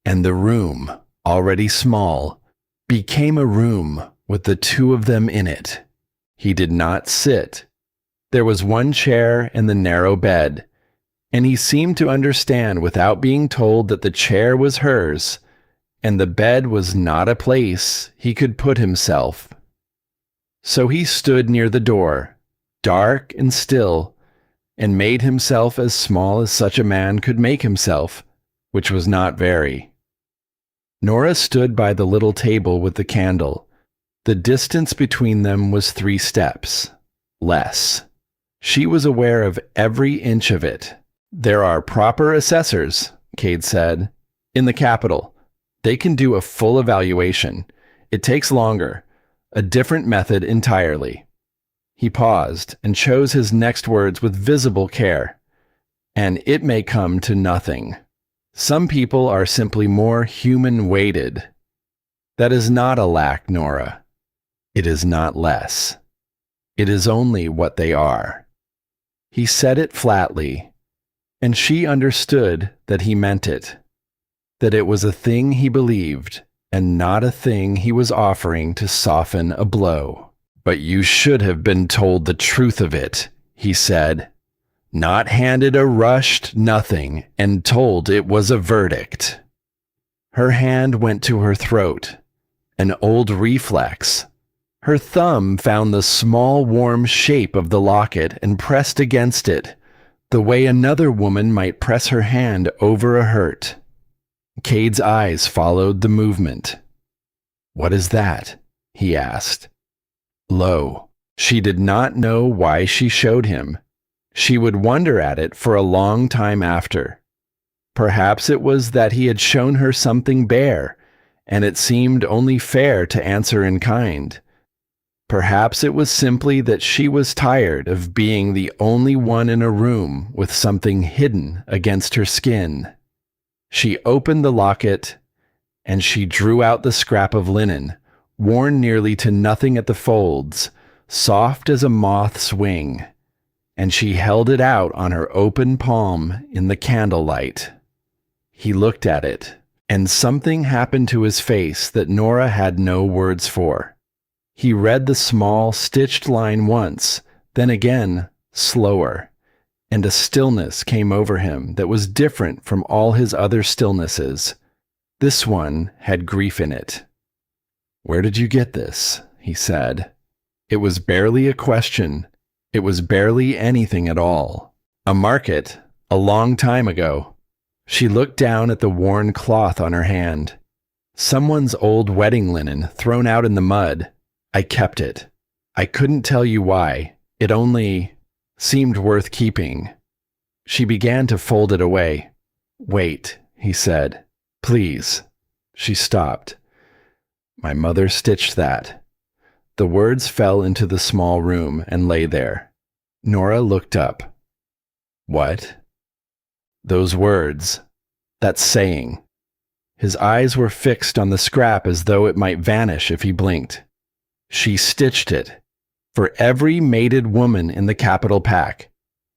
and the room, already small, became a room with the two of them in it. He did not sit. There was one chair and the narrow bed, and he seemed to understand without being told that the chair was hers, and the bed was not a place he could put himself. So he stood near the door, dark and still, and made himself as small as such a man could make himself, which was not very. Nora stood by the little table with the candle. The distance between them was 3 steps. Less. She was aware of every inch of it. There are proper assessors, Cade said, in the capital. They can do a full evaluation. It takes longer. A different method entirely. He paused and chose his next words with visible care. And it may come to nothing. Some people are simply more human-weighted. That is not a lack, Nora. It is not less. It is only what they are. He said it flatly, and she understood that he meant it, that it was a thing he believed, and not a thing he was offering to soften a blow. But you should have been told the truth of it, he said, not handed a rushed nothing and told it was a verdict. Her hand went to her throat, an old reflex. Her thumb found the small warm shape of the locket and pressed against it, the way another woman might press her hand over a hurt. Cade's eyes followed the movement. What is that? He asked. Lo, she did not know why she showed him. She would wonder at it for a long time after. Perhaps it was that he had shown her something bare, and it seemed only fair to answer in kind. Perhaps it was simply that she was tired of being the only one in a room with something hidden against her skin. She opened the locket, and she drew out the scrap of linen, worn nearly to nothing at the folds, soft as a moth's wing, and she held it out on her open palm in the candlelight. He looked at it, and something happened to his face that Nora had no words for. He read the small, stitched line once, then again, slower, and a stillness came over him that was different from all his other stillnesses. This one had grief in it. Where did you get this? He said. It was barely a question. It was barely anything at all. A market, a long time ago. She looked down at the worn cloth on her hand. Someone's old wedding linen thrown out in the mud. I kept it. I couldn't tell you why. It only seemed worth keeping. She began to fold it away. Wait, he said. Please. She stopped. My mother stitched that. The words fell into the small room and lay there. Nora looked up. What? Those words. That saying. His eyes were fixed on the scrap as though it might vanish if he blinked. She stitched it. For every mated woman in the capital pack.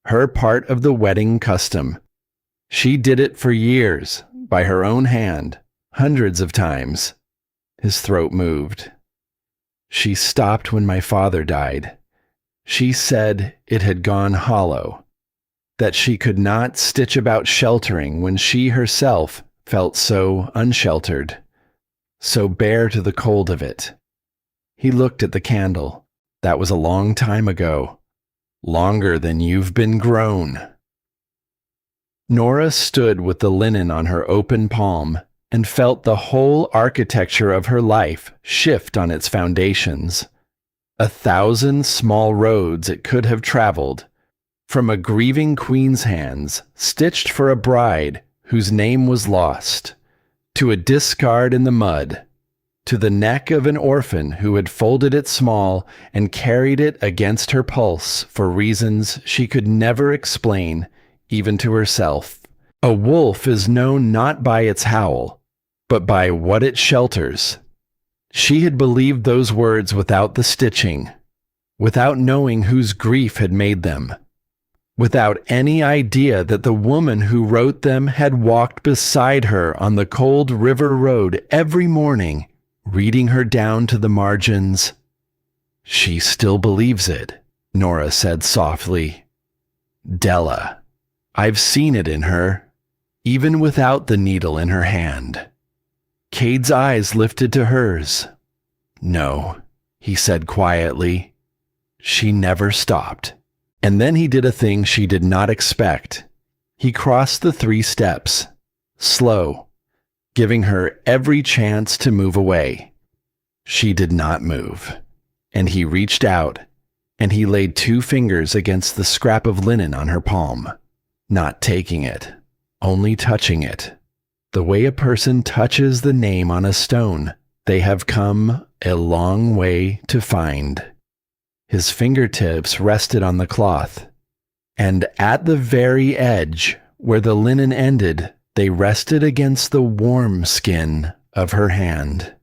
Her part of the wedding custom. She did it for years, by her own hand, hundreds of times. His throat moved. She stopped when my father died. She said it had gone hollow, that she could not stitch about sheltering when she herself felt so unsheltered, so bare to the cold of it. He looked at the candle. That was a long time ago, longer than you've been grown. Nora stood with the linen on her open palm and felt the whole architecture of her life shift on its foundations. 1,000 small roads it could have traveled, from a grieving queen's hands, stitched for a bride whose name was lost, to a discard in the mud, to the neck of an orphan who had folded it small and carried it against her pulse for reasons she could never explain, even to herself. A wolf is known not by its howl, but by what it shelters. She had believed those words without the stitching, without knowing whose grief had made them, without any idea that the woman who wrote them had walked beside her on the cold river road every morning, reading her down to the margins. She still believes it, Nora said softly. Della, I've seen it in her, even without the needle in her hand. Cade's eyes lifted to hers. No, he said quietly. She never stopped. And then he did a thing she did not expect. He crossed the 3 steps, slow, giving her every chance to move away. She did not move. And he reached out, and he laid 2 fingers against the scrap of linen on her palm, not taking it, only touching it. The way a person touches the name on a stone they have come a long way to find. His fingertips rested on the cloth, and at the very edge, where the linen ended, they rested against the warm skin of her hand.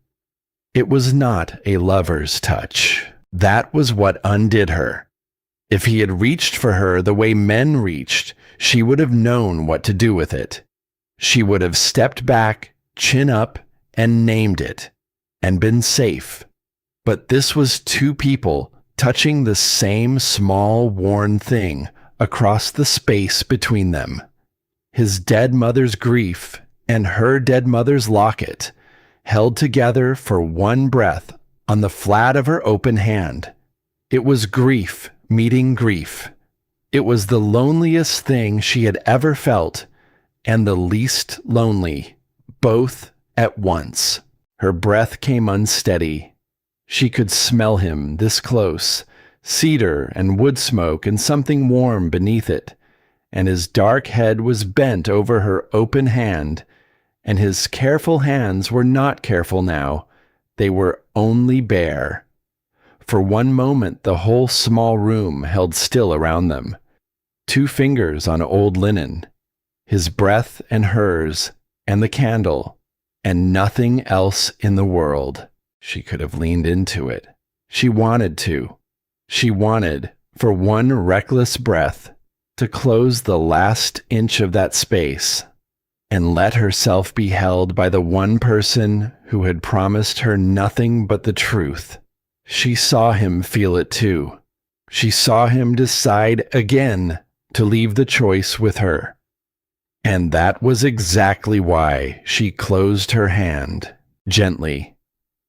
It was not a lover's touch. That was what undid her. If he had reached for her the way men reached, she would have known what to do with it. She would have stepped back, chin up, and named it, and been safe. But this was 2 people touching the same small, worn thing across the space between them. His dead mother's grief and her dead mother's locket, held together for one breath on the flat of her open hand. It was grief meeting grief. It was the loneliest thing she had ever felt, and the least lonely, both at once. Her breath came unsteady. She could smell him this close, cedar and wood smoke and something warm beneath it, and his dark head was bent over her open hand, and his careful hands were not careful now. They were only bare. For one moment the whole small room held still around them. 2 fingers on old linen, his breath and hers, and the candle, and nothing else in the world. She could have leaned into it. She wanted to. She wanted, for one reckless breath, to close the last inch of that space and let herself be held by the one person who had promised her nothing but the truth. She saw him feel it too. She saw him decide again to leave the choice with her. And that was exactly why she closed her hand, gently,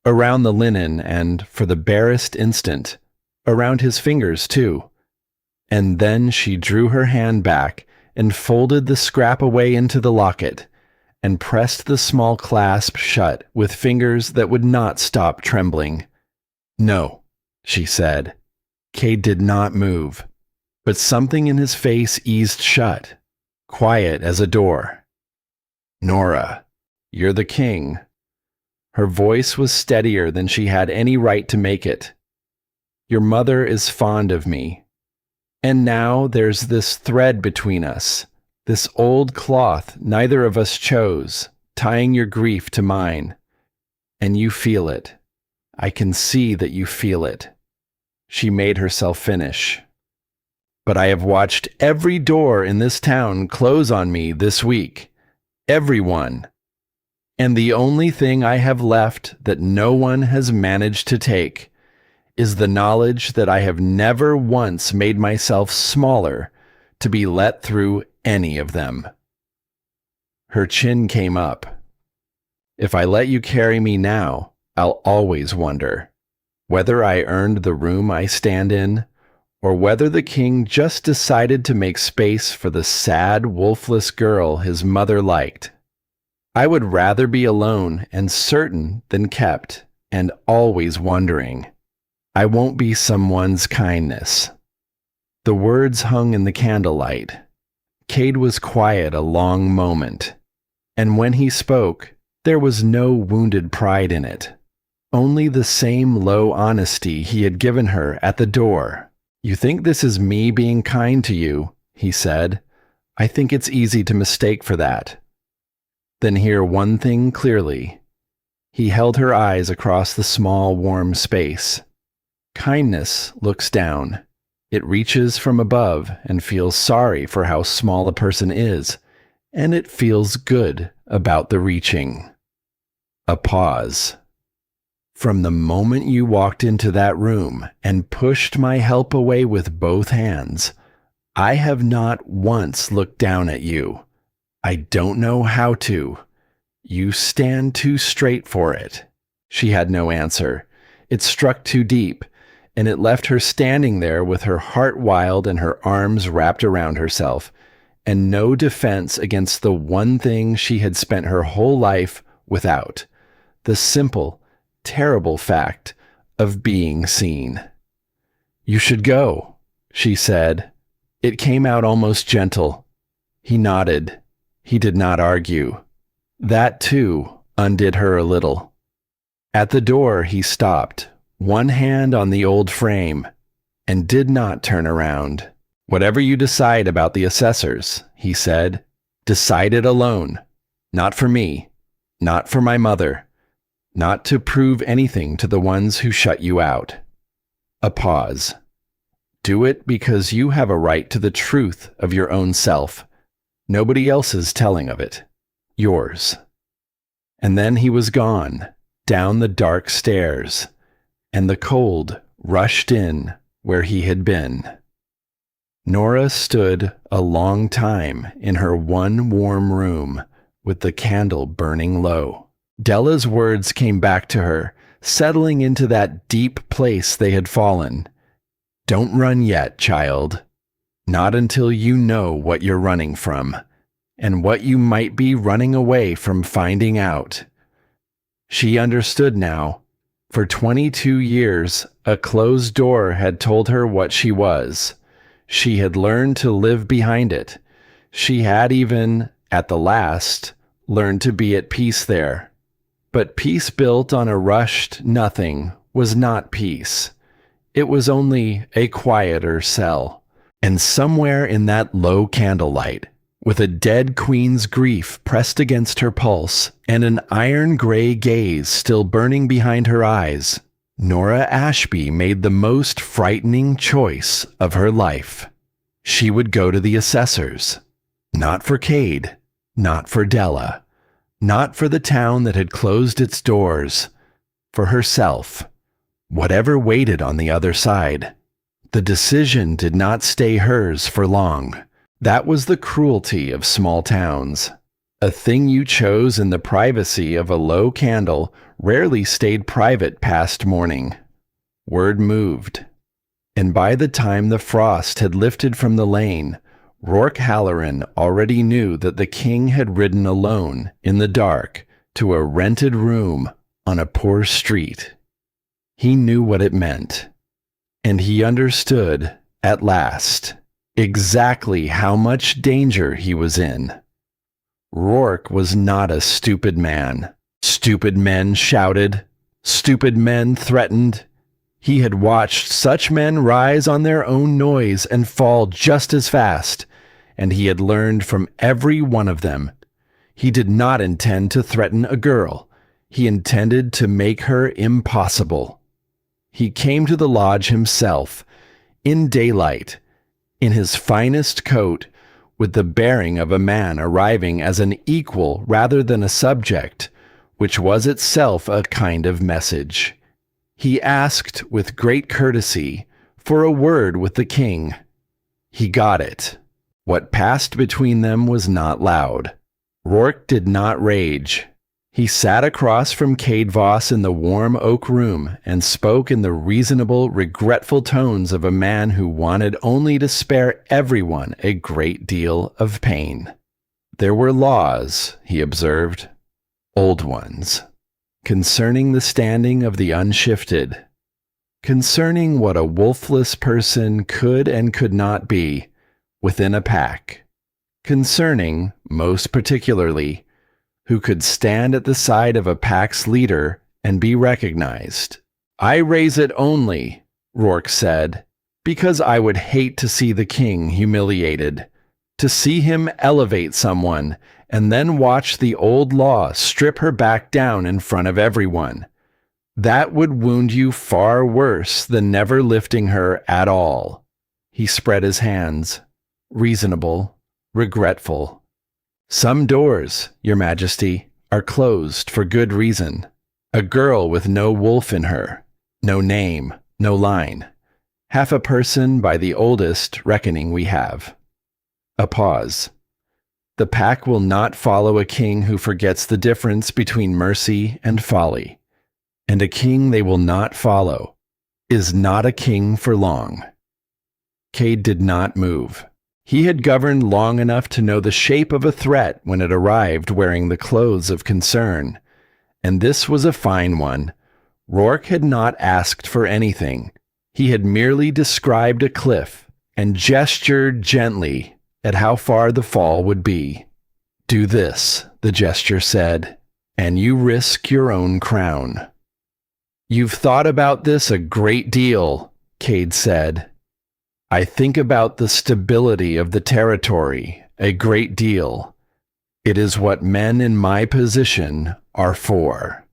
around the linen and, for the barest instant, around his fingers too. And then she drew her hand back and folded the scrap away into the locket and pressed the small clasp shut with fingers that would not stop trembling. "No," she said. Cade did not move, but something in his face eased shut, quiet as a door. "Nora, you're the king." Her voice was steadier than she had any right to make it. "Your mother is fond of me. And now there's this thread between us, this old cloth neither of us chose, tying your grief to mine. And you feel it. I can see that you feel it." She made herself finish. "But I have watched every door in this town close on me this week. Every one. And the only thing I have left that no one has managed to take is the knowledge that I have never once made myself smaller to be let through any of them." Her chin came up. "If I let you carry me now, I'll always wonder whether I earned the room I stand in, or whether the king just decided to make space for the sad, wolfless girl his mother liked. I would rather be alone and certain than kept and always wondering. I won't be someone's kindness." The words hung in the candlelight. Cade was quiet a long moment, and when he spoke, there was no wounded pride in it, only the same low honesty he had given her at the door. "You think this is me being kind to you," he said. "I think it's easy to mistake for that. Then hear one thing clearly." He held her eyes across the small, warm space. "Kindness looks down. It reaches from above and feels sorry for how small a person is, and it feels good about the reaching." A pause. "From the moment you walked into that room and pushed my help away with both hands, I have not once looked down at you. I don't know how to. You stand too straight for it." She had no answer. It struck too deep, and it left her standing there with her heart wild and her arms wrapped around herself, and no defense against the one thing she had spent her whole life without: the simple, terrible fact of being seen. "You should go," she said. It came out almost gentle. He nodded. He did not argue. That, too, undid her a little. At the door he stopped, one hand on the old frame, and did not turn around. "Whatever you decide about the assessors," he said, "decide it alone. Not for me. Not for my mother. Not to prove anything to the ones who shut you out." A pause. "Do it because you have a right to the truth of your own self. Nobody else's telling of it. Yours." And then he was gone, down the dark stairs, and the cold rushed in where he had been. Nora stood a long time in her one warm room, with the candle burning low. Della's words came back to her, settling into that deep place they had fallen. "Don't run yet, child. Not until you know what you're running from, and what you might be running away from finding out." She understood now. For 22 years, a closed door had told her what she was. She had learned to live behind it. She had even, at the last, learned to be at peace there. But peace built on a rushed nothing was not peace. It was only a quieter cell. And somewhere in that low candlelight, with a dead queen's grief pressed against her pulse and an iron-gray gaze still burning behind her eyes, Nora Ashby made the most frightening choice of her life. She would go to the assessors. Not for Cade, not for Della, not for the town that had closed its doors, for herself, whatever waited on the other side. The decision did not stay hers for long. That was the cruelty of small towns. A thing you chose in the privacy of a low candle rarely stayed private past morning. Word moved. And by the time the frost had lifted from the lane, Rourke Halloran already knew that the king had ridden alone, in the dark, to a rented room on a poor street. He knew what it meant. And he understood, at last, exactly how much danger he was in. Rourke was not a stupid man. Stupid men shouted. Stupid men threatened. He had watched such men rise on their own noise and fall just as fast, and he had learned from every one of them. He did not intend to threaten a girl. He intended to make her impossible. He came to the lodge himself, in daylight, in his finest coat, with the bearing of a man arriving as an equal rather than a subject, which was itself a kind of message. He asked with great courtesy for a word with the king. He got it. What passed between them was not loud. Rourke did not rage. He sat across from Cade Voss in the warm oak room and spoke in the reasonable, regretful tones of a man who wanted only to spare everyone a great deal of pain. There were laws, he observed, old ones, concerning the standing of the unshifted, concerning what a wolfless person could and could not be within a pack, concerning, most particularly, who could stand at the side of a pack's leader and be recognized. "I raise it only," Rourke said, "because I would hate to see the king humiliated, to see him elevate someone and then watch the old law strip her back down in front of everyone. That would wound you far worse than never lifting her at all." He spread his hands, reasonable, regretful. "Some doors, Your Majesty, are closed for good reason. A girl with no wolf in her, no name, no line. Half a person by the oldest reckoning we have." A pause. "The pack will not follow a king who forgets the difference between mercy and folly. And a king they will not follow, is not a king for long. Cade did not move. He had governed long enough to know the shape of a threat when it arrived wearing the clothes of concern. And this was a fine one. Rourke had not asked for anything. He had merely described a cliff and gestured gently at how far the fall would be. "Do this," the gesture said, "and you risk your own crown." "You've thought about this a great deal," Cade said. "I think about the stability of the territory a great deal. It is what men in my position are for."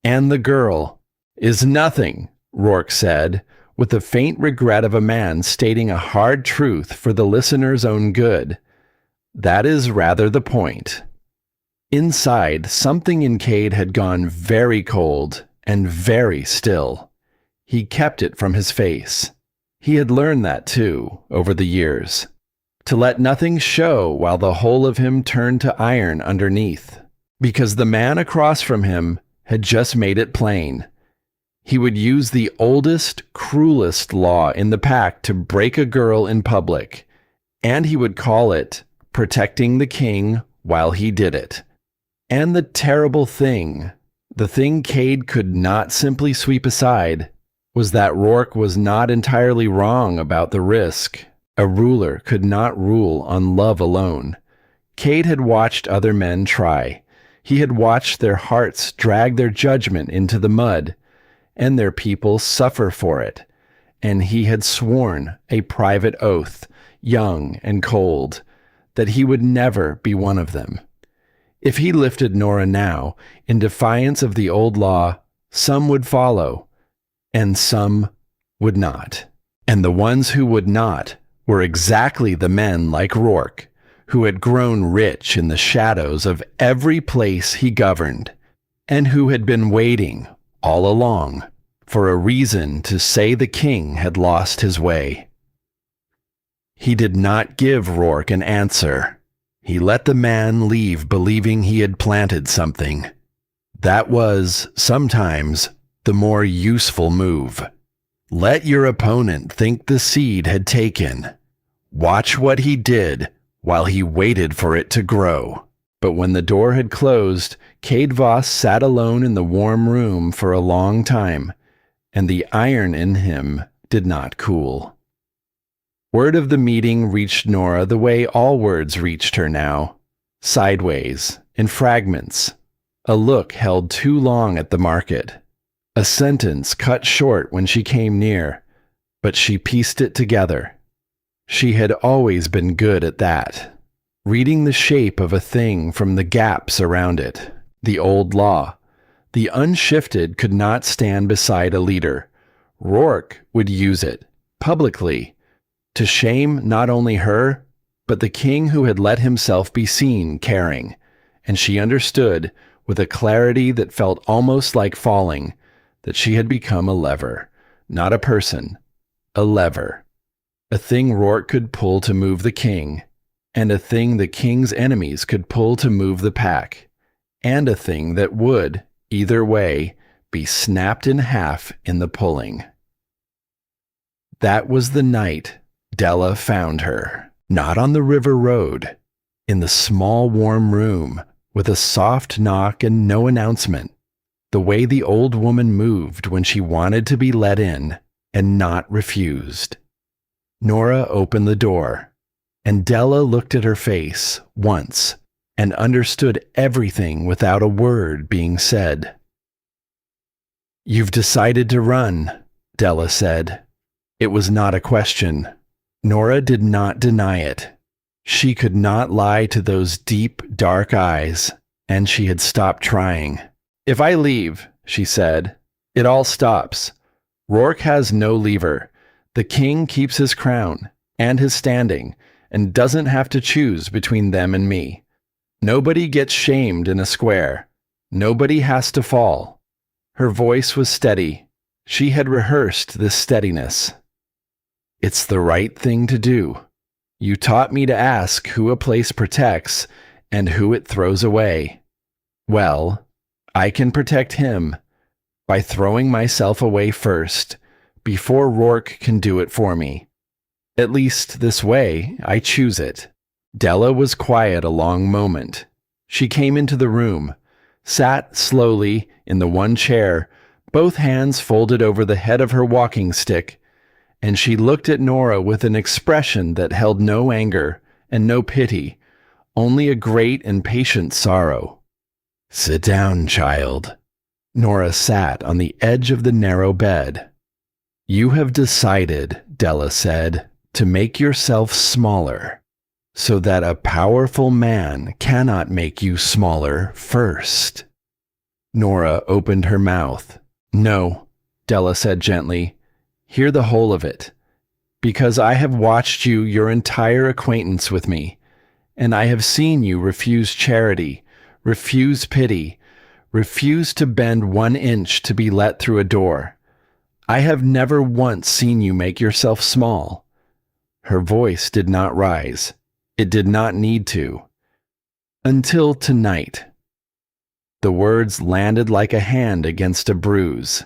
"And the girl is nothing," Rourke said, with the faint regret of a man stating a hard truth for the listener's own good. "That is rather the point." Inside, something in Cade had gone very cold and very still. He kept it from his face. He had learned that, too, over the years. To let nothing show while the whole of him turned to iron underneath. Because the man across from him had just made it plain. He would use the oldest, cruelest law in the pack to break a girl in public, and he would call it protecting the king while he did it. And the terrible thing, the thing Cade could not simply sweep aside, was that Rourke was not entirely wrong about the risk. A ruler could not rule on love alone. Cade had watched other men try. He had watched their hearts drag their judgment into the mud, and their people suffer for it. And he had sworn a private oath, young and cold, that he would never be one of them. If he lifted Nora now, in defiance of the old law, some would follow, and some would not. And the ones who would not were exactly the men like Rourke, who had grown rich in the shadows of every place he governed, and who had been waiting all along for a reason to say the king had lost his way. He did not give Rourke an answer. He let the man leave believing he had planted something. That was, sometimes, the more useful move. Let your opponent think the seed had taken. Watch what he did while he waited for it to grow. But when the door had closed, Cade Voss sat alone in the warm room for a long time, and the iron in him did not cool. Word of the meeting reached Nora the way all words reached her now, sideways, in fragments, a look held too long at the market, a sentence cut short when she came near, but she pieced it together. She had always been good at that, reading the shape of a thing from the gaps around it. The old law. The unshifted could not stand beside a leader. Rourke would use it, publicly, to shame not only her, but the king who had let himself be seen caring, and she understood, with a clarity that felt almost like falling, that she had become a lever, not a person, a lever. A thing Rourke could pull to move the king, and a thing the king's enemies could pull to move the pack, and a thing that would, either way, be snapped in half in the pulling. That was the night Della found her, not on the river road, in the small warm room, with a soft knock and no announcement, the way the old woman moved when she wanted to be let in and not refused. Nora opened the door, and Della looked at her face once and understood everything without a word being said. "You've decided to run," Della said. It was not a question. Nora did not deny it. She could not lie to those deep, dark eyes, and she had stopped trying. "If I leave," she said, "it all stops. Rourke has no lever. The king keeps his crown and his standing and doesn't have to choose between them and me. Nobody gets shamed in a square. Nobody has to fall." Her voice was steady. She had rehearsed this steadiness. "It's the right thing to do. You taught me to ask who a place protects and who it throws away. Well, I can protect him by throwing myself away first, before Rourke can do it for me. At least this way, I choose it. Della was quiet a long moment. She came into the room, sat slowly in the one chair, both hands folded over the head of her walking stick, and she looked at Nora with an expression that held no anger and no pity, only a great and patient sorrow. "Sit down, child." Nora sat on the edge of the narrow bed. "You have decided," Della said, "to make yourself smaller, so that a powerful man cannot make you smaller first." Nora opened her mouth. "No," Della said gently. "Hear the whole of it. Because I have watched you your entire acquaintance with me, and I have seen you refuse charity, refuse pity, refuse to bend 1 inch to be let through a door. I have never once seen you make yourself small." Her voice did not rise. It did not need to. "Until tonight." The words landed like a hand against a bruise.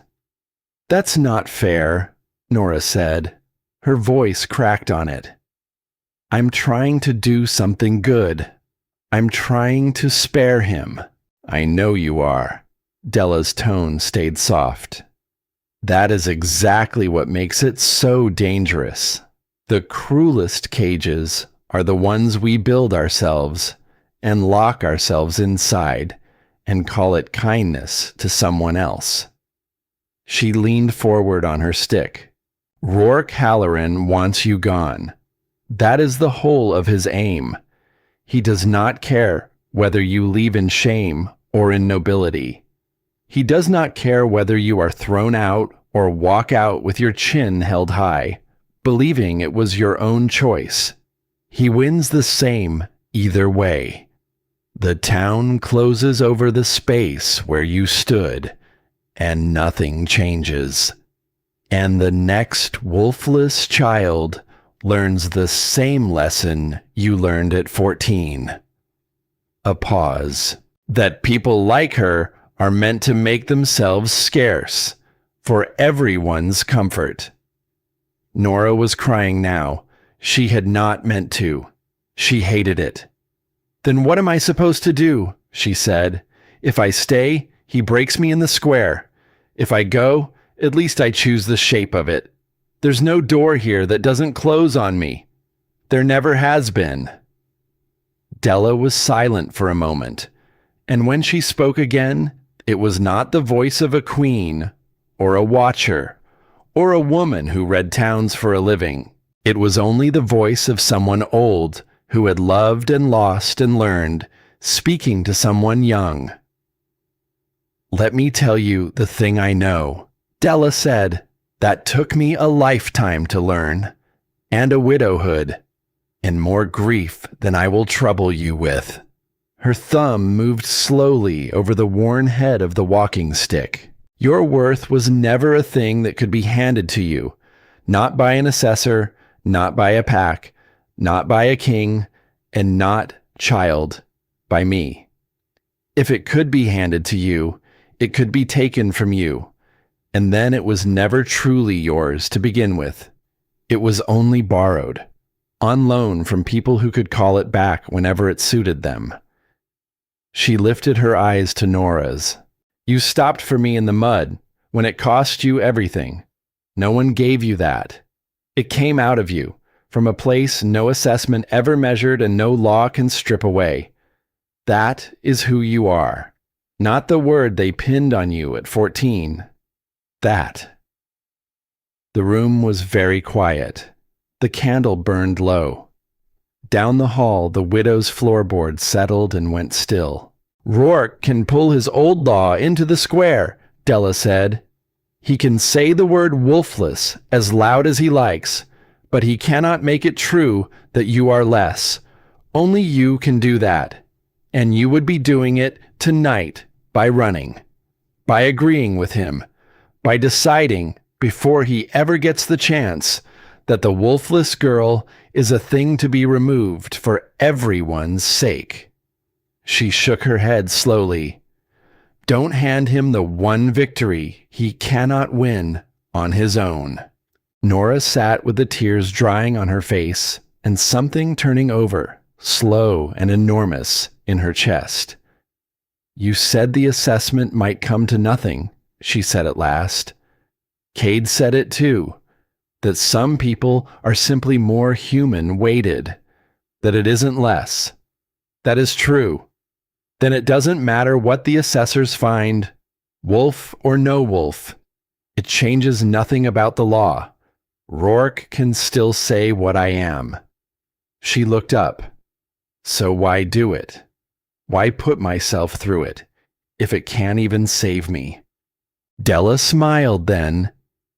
"That's not fair," Nora said. Her voice cracked on it. "I'm trying to do something good. I'm trying to spare him." "I know you are." Della's tone stayed soft. "That is exactly what makes it so dangerous. The cruelest cages are the ones we build ourselves and lock ourselves inside and call it kindness to someone else." She leaned forward on her stick. "Rourke Halloran wants you gone. That is the whole of his aim. He does not care whether you leave in shame or in nobility. He does not care whether you are thrown out or walk out with your chin held high, believing it was your own choice. He wins the same either way. The town closes over the space where you stood, and nothing changes. And the next wolfless child learns the same lesson you learned at 14. A pause. That people like her are meant to make themselves scarce, for everyone's comfort. Nora was crying now. She had not meant to. She hated it. "Then what am I supposed to do?" she said. "If I stay, he breaks me in the square. If I go, at least I choose the shape of it. There's no door here that doesn't close on me. There never has been." Della was silent for a moment, and when she spoke again, it was not the voice of a queen, or a watcher, or a woman who read towns for a living. It was only the voice of someone old who had loved and lost and learned, speaking to someone young. "Let me tell you the thing I know," Della said, "that took me a lifetime to learn, and a widowhood, and more grief than I will trouble you with." Her thumb moved slowly over the worn head of the walking stick. "Your worth was never a thing that could be handed to you, not by an assessor, not by a pack, not by a king, and not, child, by me. If it could be handed to you, it could be taken from you, and then it was never truly yours to begin with. It was only borrowed, on loan from people who could call it back whenever it suited them." She lifted her eyes to Nora's. "You stopped for me in the mud when it cost you everything. No one gave you that. It came out of you, from a place no assessment ever measured and no law can strip away. That is who you are, not the word they pinned on you at 14. That." The room was very quiet. The candle burned low. Down the hall, the widow's floorboard settled and went still. "Rourke can pull his old law into the square," Della said. "He can say the word wolfless as loud as he likes, but he cannot make it true that you are less. Only you can do that. And you would be doing it tonight by running, by agreeing with him, by deciding, before he ever gets the chance, that the wolfless girl is a thing to be removed for everyone's sake." She shook her head slowly. "Don't hand him the one victory he cannot win on his own. Nora sat with the tears drying on her face and something turning over, slow and enormous, in her chest. "You said the assessment might come to nothing," she said at last. "Cade said it too, that some people are simply more human weighted, that it isn't less. That is true. Then it doesn't matter what the assessors find, wolf or no wolf. It changes nothing about the law. Rourke can still say what I am." She looked up. "So why do it? Why put myself through it, if it can't even save me?" Della smiled then.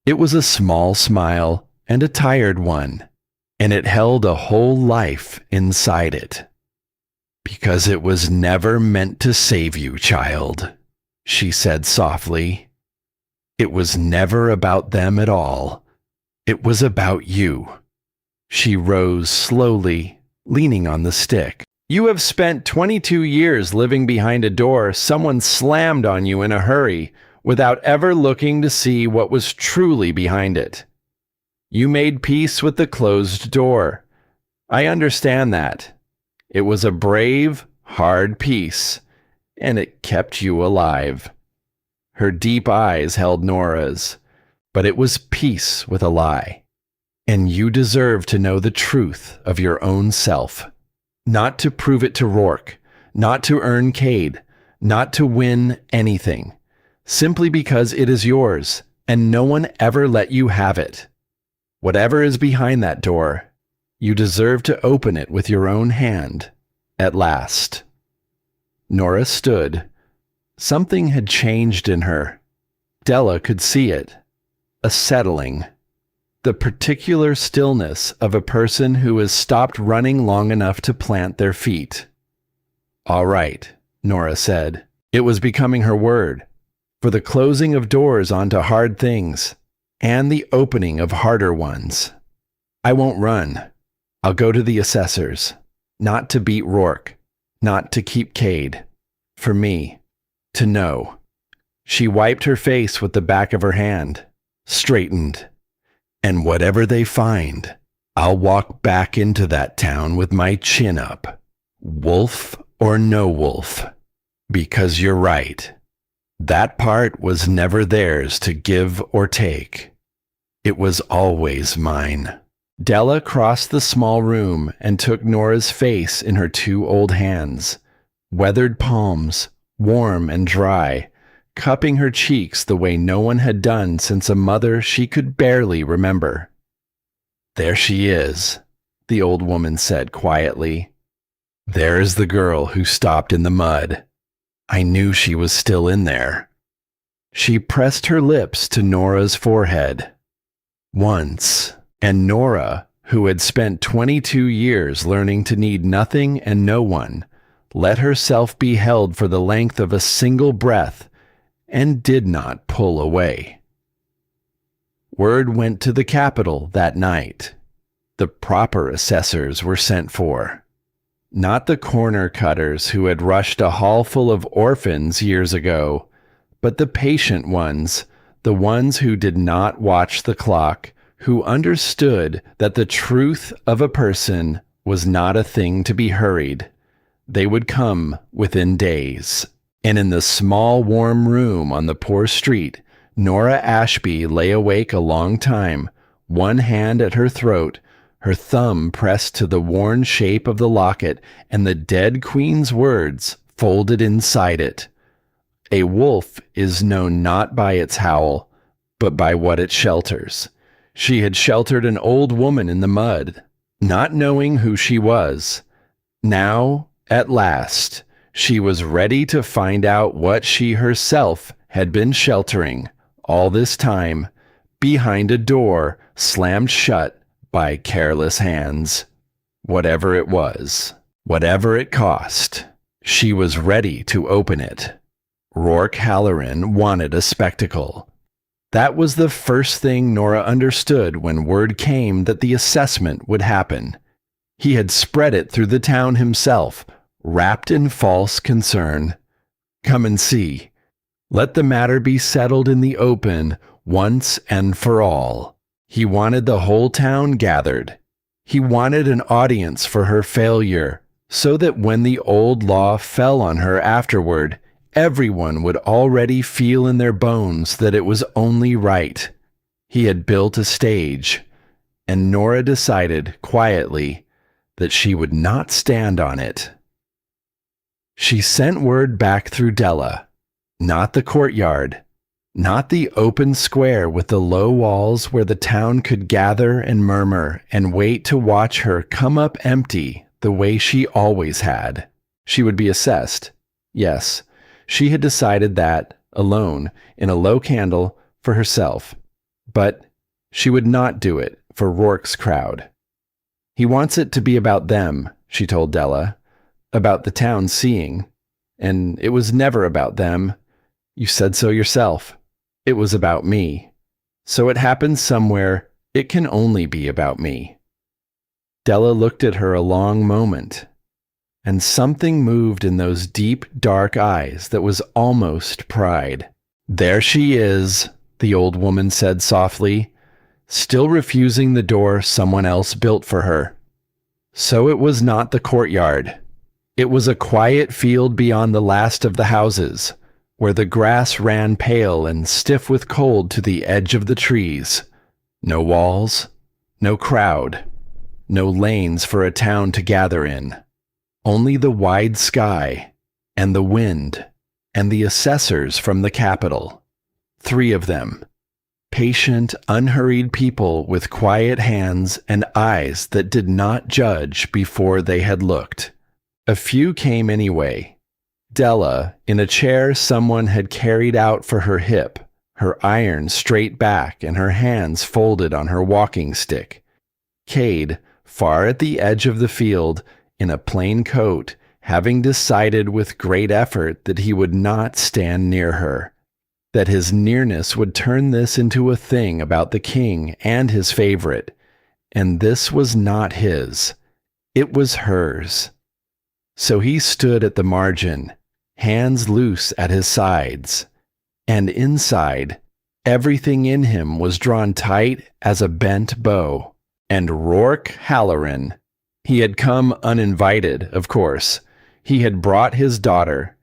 It was a small smile and a tired one, and it held a whole life inside it. "Because it was never meant to save you, child," she said softly. "It was never about them at all. It was about you." She rose slowly, leaning on the stick. "You have spent 22 years living behind a door someone slammed on you in a hurry without ever looking to see what was truly behind it. You made peace with the closed door. I understand that. It was a brave, hard peace, and it kept you alive." Her deep eyes held Nora's, but it was peace with a lie. "And you deserve to know the truth of your own self. Not to prove it to Rourke, not to earn Cade, not to win anything. Simply because it is yours, and no one ever let you have it. Whatever is behind that door, you deserve to open it with your own hand, at last." Nora stood. Something had changed in her. Della could see it. A settling. The particular stillness of a person who has stopped running long enough to plant their feet. "All right," Nora said. It was becoming her word. For the closing of doors onto hard things, and the opening of harder ones. "I won't run. I'll go to the assessors. Not to beat Rourke. Not to keep Cade. For me. To know." She wiped her face with the back of her hand. Straightened. "And whatever they find, I'll walk back into that town with my chin up. Wolf or no wolf. Because you're right. That part was never theirs to give or take. It was always mine." Della crossed the small room and took Nora's face in her two old hands, weathered palms, warm and dry, cupping her cheeks the way no one had done since a mother she could barely remember. "There she is," the old woman said quietly. "There is the girl who stopped in the mud. I knew she was still in there." She pressed her lips to Nora's forehead. Once, and Nora, who had spent 22 years learning to need nothing and no one, let herself be held for the length of a single breath and did not pull away. Word went to the capital that night. The proper assessors were sent for. Not the corner cutters who had rushed a hall full of orphans years ago, but the patient ones, the ones who did not watch the clock, who understood that the truth of a person was not a thing to be hurried. They would come within days. And in the small warm room on the poor street, Nora Ashby lay awake a long time, one hand at her throat, her thumb pressed to the worn shape of the locket, and the dead queen's words folded inside it. A wolf is known not by its howl, but by what it shelters. She had sheltered an old woman in the mud, not knowing who she was. Now, at last, she was ready to find out what she herself had been sheltering all this time, behind a door slammed shut by careless hands. Whatever it was, whatever it cost, she was ready to open it. Rourke Halloran wanted a spectacle. That was the first thing Nora understood when word came that the assessment would happen. He had spread it through the town himself, wrapped in false concern. Come and see. Let the matter be settled in the open once and for all. He wanted the whole town gathered. He wanted an audience for her failure, so that when the old law fell on her afterward, everyone would already feel in their bones that it was only right. He had built a stage, and Nora decided, quietly, that she would not stand on it. She sent word back through Della, not the courtyard, not the open square with the low walls where the town could gather and murmur and wait to watch her come up empty the way she always had. She would be assessed. Yes, she had decided that, alone, in a low candle, for herself. But she would not do it for Rourke's crowd. He wants it to be about them, she told Della, about the town seeing. And it was never about them. You said so yourself. It was about me. So it happens somewhere, it can only be about me. Della looked at her a long moment, and something moved in those deep, dark eyes that was almost pride. There she is, the old woman said softly, still refusing the door someone else built for her. So it was not the courtyard. It was a quiet field beyond the last of the houses, where the grass ran pale and stiff with cold to the edge of the trees. No walls, no crowd, no lanes for a town to gather in. Only the wide sky, and the wind, and the assessors from the capital. 3 of them. Patient, unhurried people with quiet hands and eyes that did not judge before they had looked. A few came anyway. Della, in a chair someone had carried out for her hip, her iron straight back and her hands folded on her walking stick. Cade, far at the edge of the field, in a plain coat, having decided with great effort that he would not stand near her, that his nearness would turn this into a thing about the king and his favorite, and this was not his. It was hers. So he stood at the margin, hands loose at his sides, and inside, everything in him was drawn tight as a bent bow. And Rourke Halloran. He had come uninvited, of course. He had brought his daughter.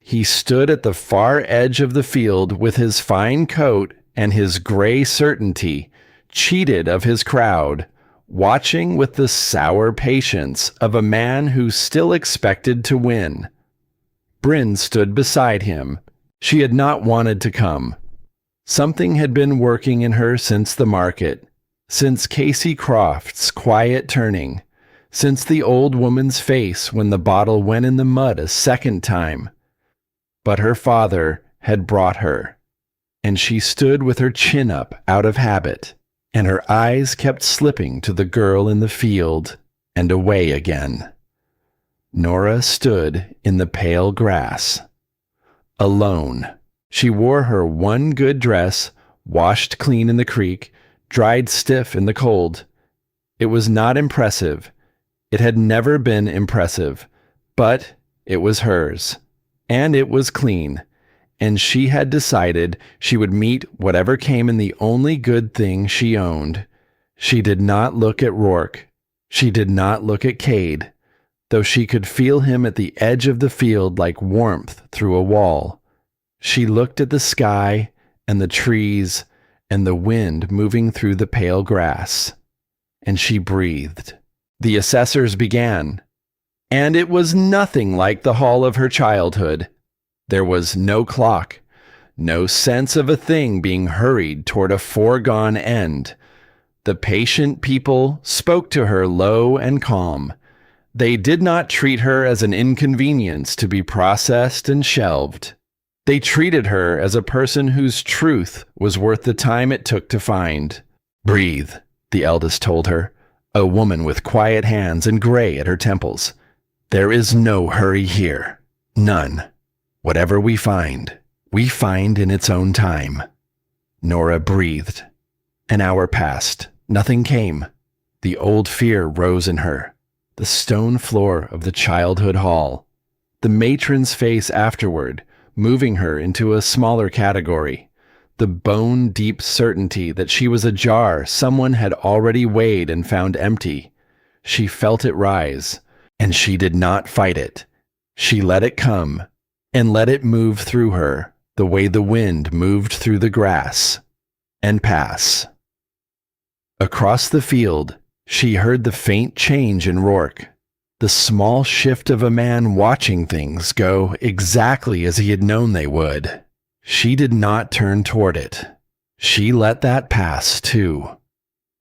He stood at the far edge of the field with his fine coat and his gray certainty, cheated of his crowd, watching with the sour patience of a man who still expected to win. Bryn stood beside him. She had not wanted to come. Something had been working in her since the market, since Casey Croft's quiet turning, since the old woman's face when the bottle went in the mud a second time. But her father had brought her, and she stood with her chin up out of habit, and her eyes kept slipping to the girl in the field and away again. Nora stood in the pale grass, alone. She wore her one good dress, washed clean in the creek, dried stiff in the cold. It was not impressive. It had never been impressive, but it was hers, and it was clean, and she had decided she would meet whatever came in the only good thing she owned. She did not look at Rourke. She did not look at Cade, though she could feel him at the edge of the field like warmth through a wall. She looked at the sky and the trees and the wind moving through the pale grass, and she breathed. The assessors began, and it was nothing like the hall of her childhood. There was no clock, no sense of a thing being hurried toward a foregone end. The patient people spoke to her low and calm. They did not treat her as an inconvenience to be processed and shelved. They treated her as a person whose truth was worth the time it took to find. Breathe, the eldest told her, a woman with quiet hands and gray at her temples. There is no hurry here. None. Whatever we find in its own time. Nora breathed. An hour passed. Nothing came. The old fear rose in her. The stone floor of the childhood hall. The matron's face afterward, moving her into a smaller category. the bone-deep certainty that she was a jar someone had already weighed and found empty. She felt it rise, and she did not fight it. She let it come, and let it move through her, the way the wind moved through the grass, and pass. Across the field, she heard the faint change in Rourke, the small shift of a man watching things go exactly as he had known they would. She did not turn toward it. She let that pass, too.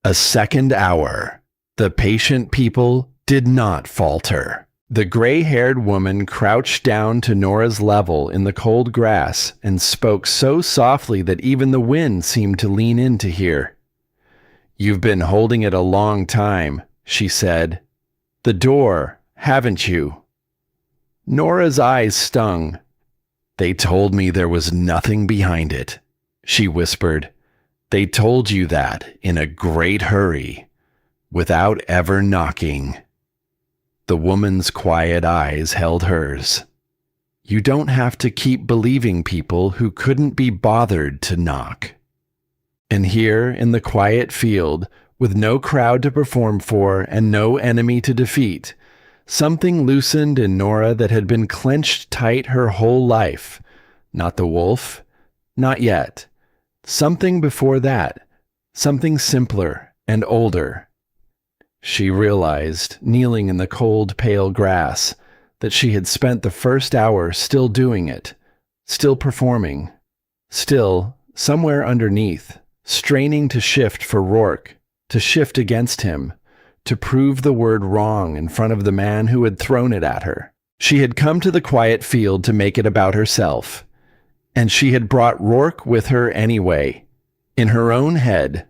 A second hour. The patient people did not falter. The gray-haired woman crouched down to Nora's level in the cold grass and spoke so softly that even the wind seemed to lean in to hear. "You've been holding it a long time," she said. "The door, haven't you?" Nora's eyes stung. "They told me there was nothing behind it," she whispered. "They told you that in a great hurry, without ever knocking." The woman's quiet eyes held hers. "You don't have to keep believing people who couldn't be bothered to knock." And here, in the quiet field, with no crowd to perform for and no enemy to defeat, something loosened in Nora that had been clenched tight her whole life. Not the wolf, not yet. Something before that, something simpler and older. She realized, kneeling in the cold, pale grass, that she had spent the first hour still doing it, still performing, still, somewhere underneath, straining to shift for Rourke, to shift against him, to prove the word wrong in front of the man who had thrown it at her. She had come to the quiet field to make it about herself, and she had brought Rourke with her anyway, in her own head,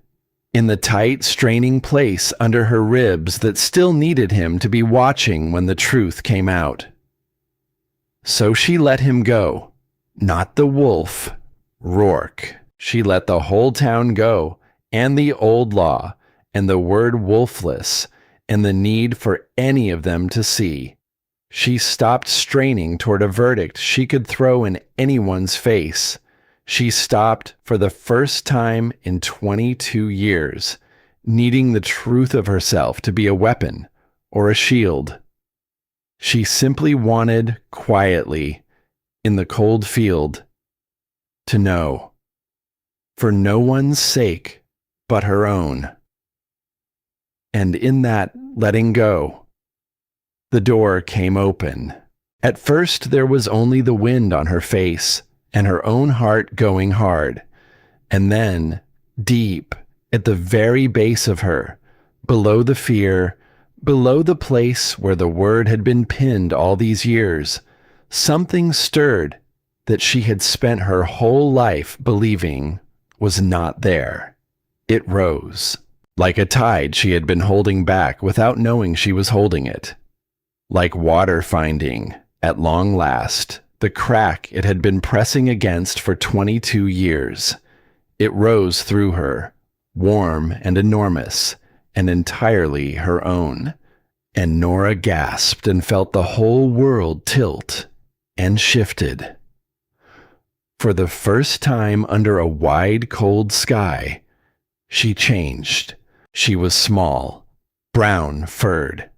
in the tight, straining place under her ribs that still needed him to be watching when the truth came out. So she let him go, not the wolf, Rourke. She let the whole town go, and the old law, and the word wolfless, and the need for any of them to see. She stopped straining toward a verdict she could throw in anyone's face. She stopped for the first time in 22 years, needing the truth of herself to be a weapon or a shield. She simply wanted, quietly, in the cold field, to know, for no one's sake but her own. And in that letting go, the door came open. At first there was only the wind on her face and her own heart going hard. And then, deep, at the very base of her, below the fear, below the place where the word had been pinned all these years, something stirred that she had spent her whole life believing was not there. It rose, like a tide she had been holding back without knowing she was holding it. Like water finding, at long last, the crack it had been pressing against for 22 years. It rose through her, warm and enormous, and entirely her own. And Nora gasped and felt the whole world tilt and shifted. For the first time under a wide, cold sky, she changed. She was small, brown-furred,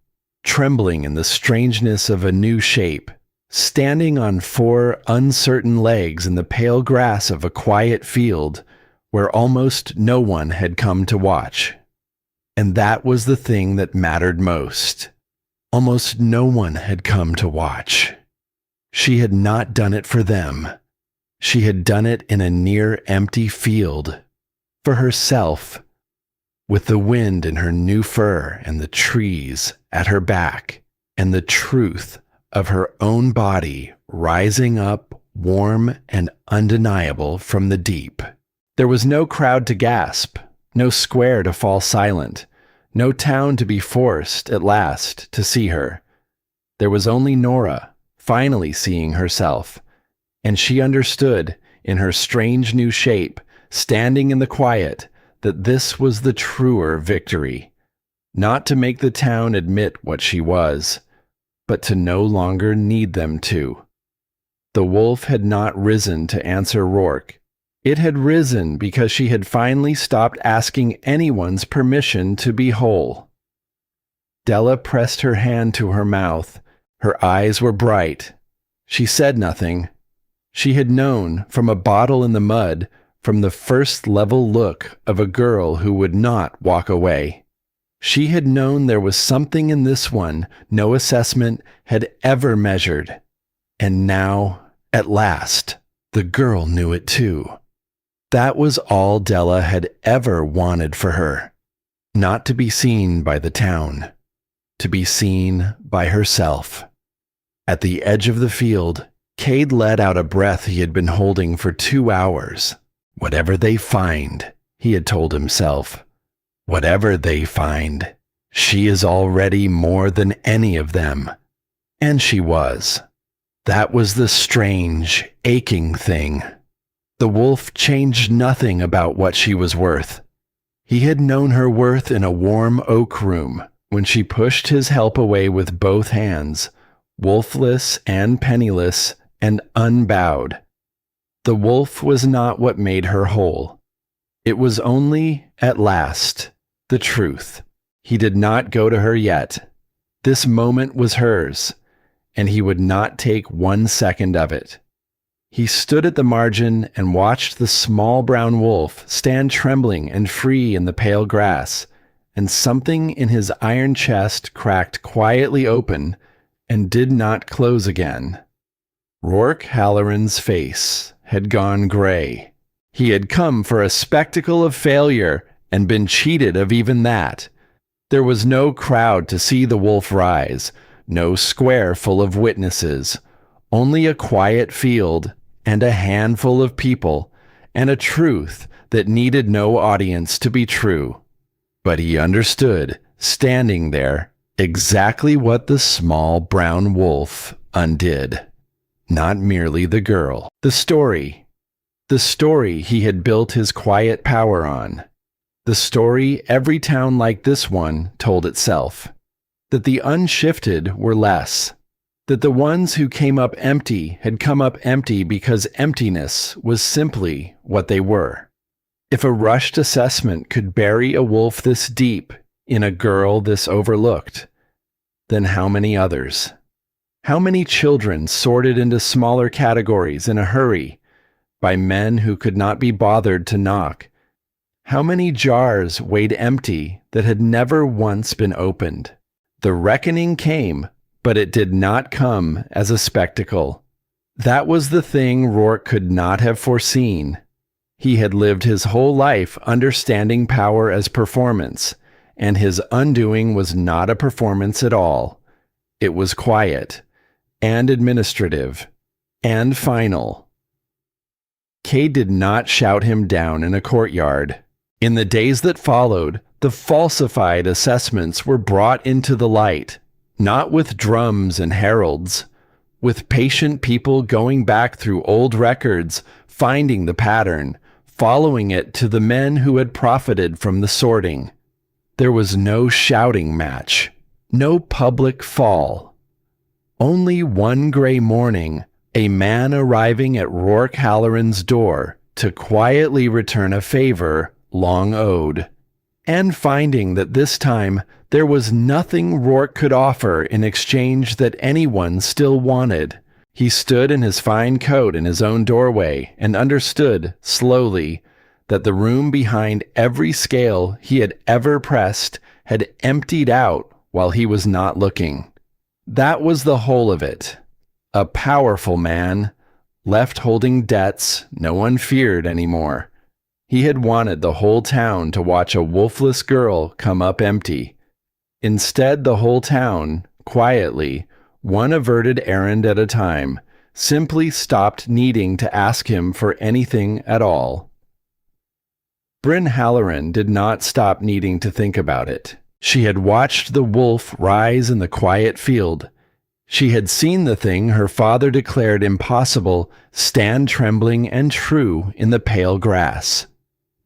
trembling in the strangeness of a new shape, standing on 4 uncertain legs in the pale grass of a quiet field where almost no one had come to watch. And that was the thing that mattered most. Almost no one had come to watch. She had not done it for them. She had done it in a near-empty field, for herself, with the wind in her new fur and the trees at her back, and the truth of her own body rising up warm and undeniable from the deep. There was no crowd to gasp, no square to fall silent, no town to be forced, at last, to see her. There was only Nora, finally seeing herself, and she understood, in her strange new shape, standing in the quiet, that this was the truer victory. Not to make the town admit what she was, but to no longer need them to. The wolf had not risen to answer Rourke. It had risen because she had finally stopped asking anyone's permission to be whole. Della pressed her hand to her mouth. Her eyes were bright. She said nothing. She had known, from a bottle in the mud, from the first level look of a girl who would not walk away. She had known there was something in this one no assessment had ever measured. And now, at last, the girl knew it too. That was all Della had ever wanted for her. Not to be seen by the town. To be seen by herself. At the edge of the field, Cade let out a breath he had been holding for 2 hours. Whatever they find, he had told himself. Whatever they find, she is already more than any of them. And she was. That was the strange, aching thing. The wolf changed nothing about what she was worth. He had known her worth in a warm oak room when she pushed his help away with both hands, wolfless and penniless and unbowed. The wolf was not what made her whole. It was only, at last, the truth. He did not go to her yet. This moment was hers, and he would not take 1 second of it. He stood at the margin and watched the small brown wolf stand trembling and free in the pale grass, and something in his iron chest cracked quietly open and did not close again. Rourke Halloran's face had gone gray. He had come for a spectacle of failure and been cheated of even that. There was no crowd to see the wolf rise, no square full of witnesses, only a quiet field and a handful of people, and a truth that needed no audience to be true. But he understood, standing there, exactly what the small brown wolf undid. Not merely the girl. The story he had built his quiet power on. The story every town like this one told itself. That the unshifted were less. That the ones who came up empty had come up empty because emptiness was simply what they were. If a rushed assessment could bury a wolf this deep in a girl this overlooked, then how many others? How many children sorted into smaller categories in a hurry by men who could not be bothered to knock? How many jars weighed empty that had never once been opened? The reckoning came, but it did not come as a spectacle. That was the thing Rourke could not have foreseen. He had lived his whole life understanding power as performance, and his undoing was not a performance at all. It was quiet, and administrative, and final. Cade did not shout him down in a courtyard. In the days that followed, the falsified assessments were brought into the light, not with drums and heralds, with patient people going back through old records, finding the pattern, following it to the men who had profited from the sorting. There was no shouting match, no public fall. Only one gray morning, a man arriving at Rourke Halloran's door to quietly return a favor long owed, and finding that this time there was nothing Rourke could offer in exchange that anyone still wanted. He stood in his fine coat in his own doorway and understood, slowly, that the room behind every scale he had ever pressed had emptied out while he was not looking. That was the whole of it. A powerful man, left holding debts no one feared anymore. He had wanted the whole town to watch a wolfless girl come up empty. Instead, the whole town, quietly, one averted errand at a time, simply stopped needing to ask him for anything at all. Bryn Halloran did not stop needing to think about it. She had watched the wolf rise in the quiet field. She had seen the thing her father declared impossible stand trembling and true in the pale grass.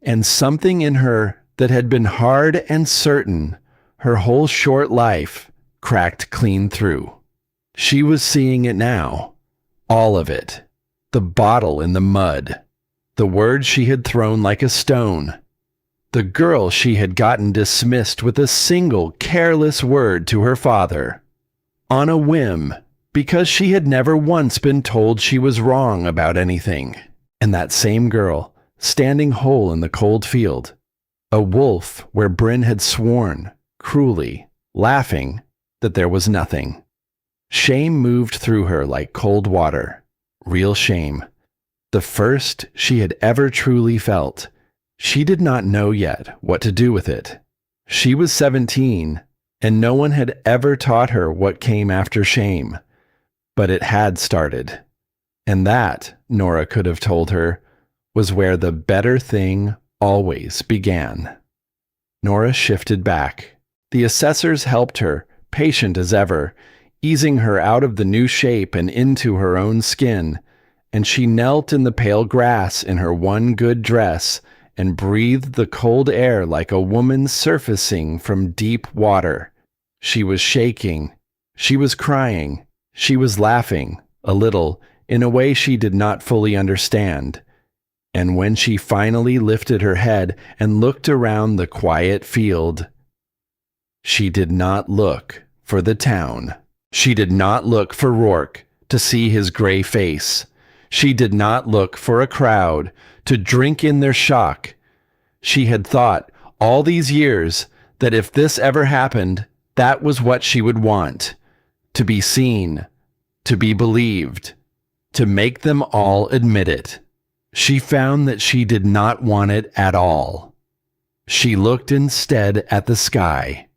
And something in her that had been hard and certain her whole short life cracked clean through. She was seeing it now. All of it. The bottle in the mud. The word she had thrown like a stone. The girl she had gotten dismissed with a single careless word to her father. On a whim, because she had never once been told she was wrong about anything. And that same girl, standing whole in the cold field. A wolf where Bryn had sworn, cruelly, laughing, that there was nothing. Shame moved through her like cold water. Real shame. The first she had ever truly felt. She did not know yet what to do with it. She was 17, and no one had ever taught her what came after shame. But it had started. And that, Nora could have told her, was where the better thing always began. Nora shifted back. The assessors helped her, patient as ever, easing her out of the new shape and into her own skin, and she knelt in the pale grass in her one good dress and breathed the cold air like a woman surfacing from deep water. She was shaking. She was crying. She was laughing, a little, in a way she did not fully understand. And when she finally lifted her head and looked around the quiet field, she did not look for the town. She did not look for Rourke to see his gray face. She did not look for a crowd to drink in their shock. She had thought all these years that if this ever happened, that was what she would want. To be seen, to be believed, to make them all admit it. She found that she did not want it at all. She looked instead at the sky.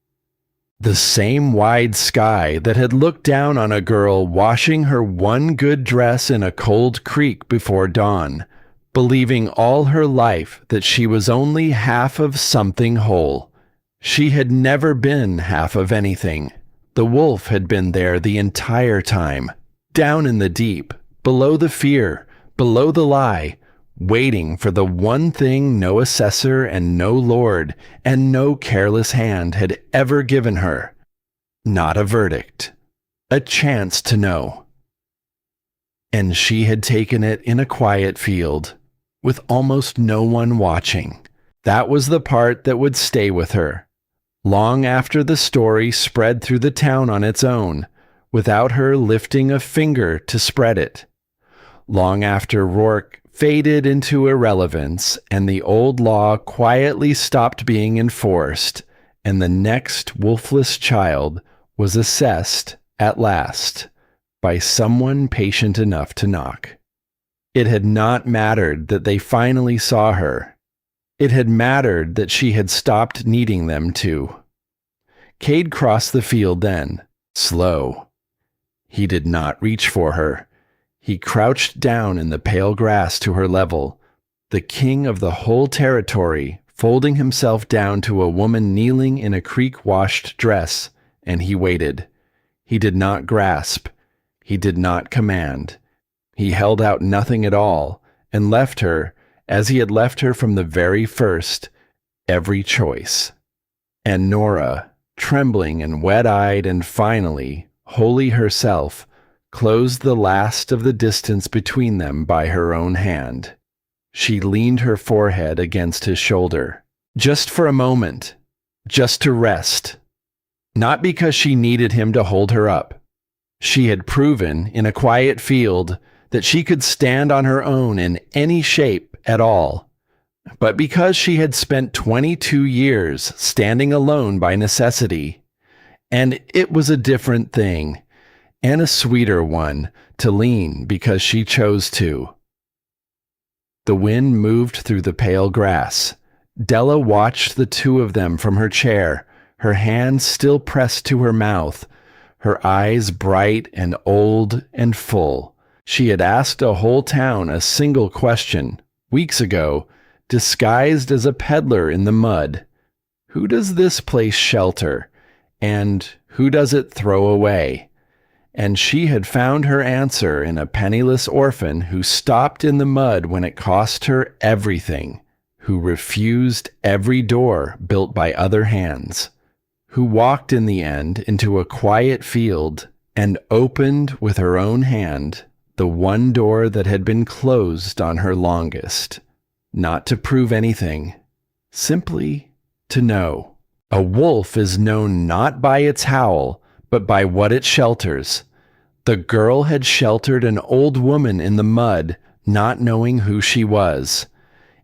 The same wide sky that had looked down on a girl washing her one good dress in a cold creek before dawn, believing all her life that she was only half of something whole. She had never been half of anything. The wolf had been there the entire time, down in the deep, below the fear, below the lie, waiting for the one thing no assessor and no lord and no careless hand had ever given her. Not a verdict. A chance to know. And she had taken it in a quiet field, with almost no one watching. That was the part that would stay with her, long after the story spread through the town on its own, without her lifting a finger to spread it. Long after Rourke faded into irrelevance and the old law quietly stopped being enforced, and the next wolfless child was assessed at last by someone patient enough to knock. It had not mattered that they finally saw her. It had mattered that she had stopped needing them to. Cade crossed the field then, slow. He did not reach for her. He crouched down in the pale grass to her level, the king of the whole territory, folding himself down to a woman kneeling in a creek-washed dress, and he waited. He did not grasp. He did not command. He held out nothing at all, and left her, as he had left her from the very first, every choice. And Nora, trembling and wet-eyed and finally, wholly herself, closed the last of the distance between them by her own hand. She leaned her forehead against his shoulder, just for a moment, just to rest. Not because she needed him to hold her up. She had proven in a quiet field that she could stand on her own in any shape at all, but because she had spent 22 years standing alone by necessity, and it was a different thing, and a sweeter one, to lean because she chose to. The wind moved through the pale grass. Della watched the two of them from her chair, her hand still pressed to her mouth, her eyes bright and old and full. She had asked a whole town a single question, weeks ago, disguised as a peddler in the mud. Who does this place shelter? And who does it throw away? And she had found her answer in a penniless orphan who stopped in the mud when it cost her everything, who refused every door built by other hands, who walked in the end into a quiet field and opened with her own hand the one door that had been closed on her longest. not to prove anything, simply to know. A wolf is known not by its howl, but by what it shelters. The girl had sheltered an old woman in the mud, not knowing who she was.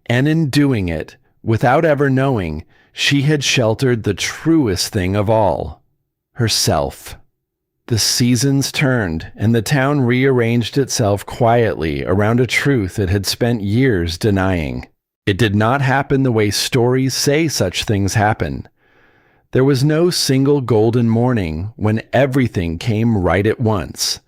And in doing it, without ever knowing, she had sheltered the truest thing of all, herself. The seasons turned, and the town rearranged itself quietly around a truth it had spent years denying. It did not happen the way stories say such things happen. There was no single golden morning when everything came right at once.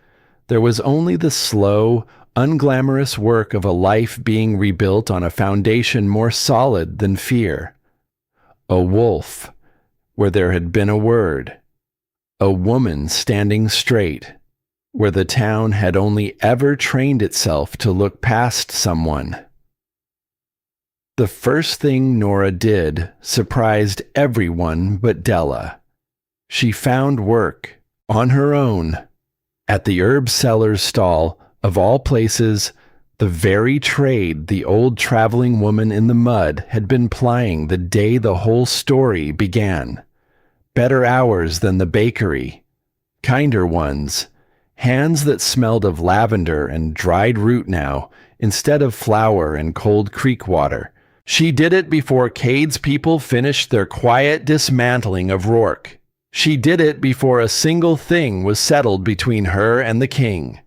There was only the slow, unglamorous work of a life being rebuilt on a foundation more solid than fear. A wolf, where there had been a word. A woman standing straight, where the town had only ever trained itself to look past someone. The first thing Nora did surprised everyone but Della. She found work, on her own, at the herb seller's stall, of all places, the very trade the old traveling woman in the mud had been plying the day the whole story began. Better hours than the bakery, kinder ones, hands that smelled of lavender and dried root now, instead of flour and cold creek water. She did it before Cade's people finished their quiet dismantling of Rourke. She did it before a single thing was settled between her and the king.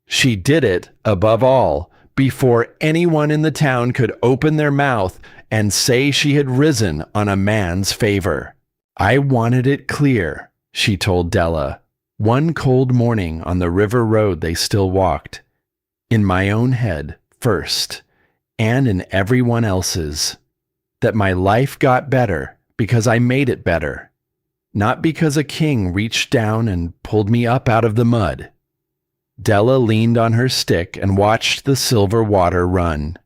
She did it, above all, before anyone in the town could open their mouth and say she had risen on a man's favor. I wanted it clear, she told Della, one cold morning on the river road they still walked. In my own head, first, and in everyone else's, that my life got better because I made it better, not because a king reached down and pulled me up out of the mud. Della leaned on her stick and watched the silver water run.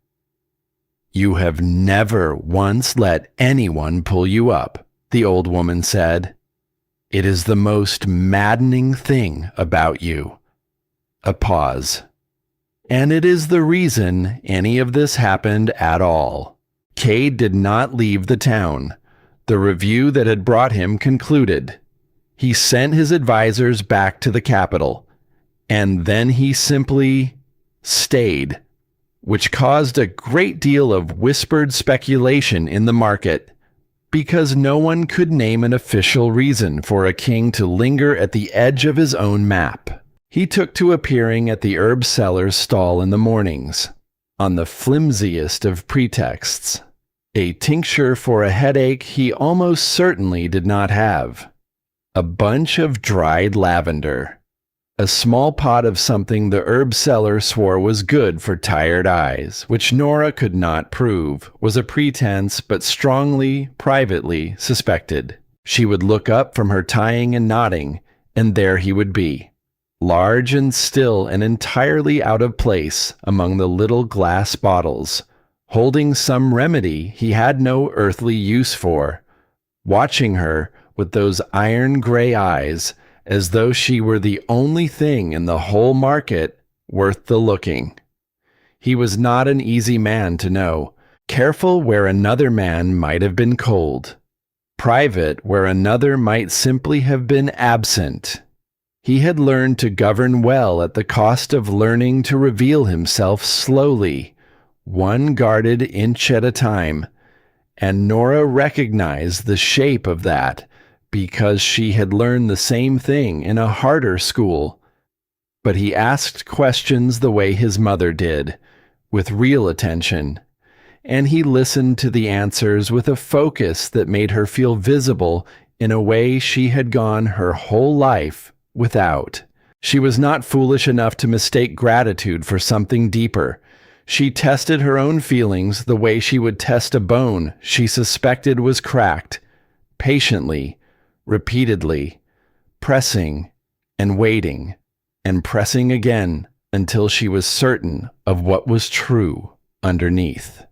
You have never once let anyone pull you up, the old woman said. It is the most maddening thing about you. A pause. And it is the reason any of this happened at all. Cade did not leave the town. The review that had brought him concluded. He sent his advisors back to the capital, and then he simply stayed, which caused a great deal of whispered speculation in the market, because no one could name an official reason for a king to linger at the edge of his own map. He took to appearing at the herb seller's stall in the mornings, on the flimsiest of pretexts. A tincture for a headache he almost certainly did not have. A bunch of dried lavender. A small pot of something the herb seller swore was good for tired eyes, which Nora could not prove, was a pretense but strongly, privately suspected. She would look up from her tying and knotting, and there he would be, large and still and entirely out of place among the little glass bottles, holding some remedy he had no earthly use for, watching her with those iron-gray eyes as though she were the only thing in the whole market worth the looking. He was not an easy man to know, careful where another man might have been cold, private where another might simply have been absent. He had learned to govern well at the cost of learning to reveal himself slowly, one guarded inch at a time, and Nora recognized the shape of that because she had learned the same thing in a harder school. But he asked questions the way his mother did, with real attention, and he listened to the answers with a focus that made her feel visible in a way she had gone her whole life without. She was not foolish enough to mistake gratitude for something deeper. She tested her own feelings the way she would test a bone she suspected was cracked, patiently, repeatedly, pressing and waiting, and pressing again until she was certain of what was true underneath.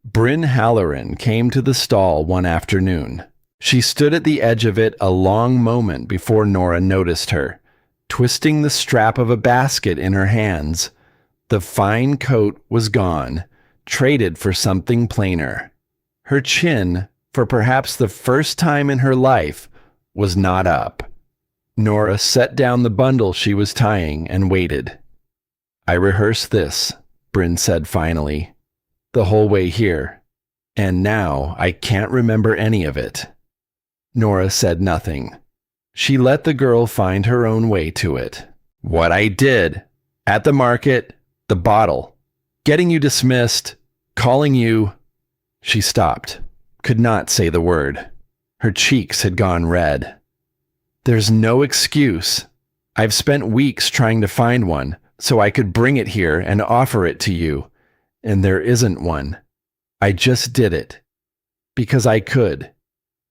Bryn Halloran came to the stall one afternoon. She stood at the edge of it a long moment before Nora noticed her, twisting the strap of a basket in her hands. The fine coat was gone, traded for something plainer. Her chin, for perhaps the first time in her life, was not up. Nora set down the bundle she was tying and waited. "I rehearsed this," Bryn said finally, "the whole way here, and now I can't remember any of it." Nora said nothing. She let the girl find her own way to it. "What I did, at the market, the bottle, getting you dismissed, calling you—" She stopped, could not say the word. Her cheeks had gone red. "There's no excuse. I've spent weeks trying to find one, so I could bring it here and offer it to you, and there isn't one. I just did it. Because I could.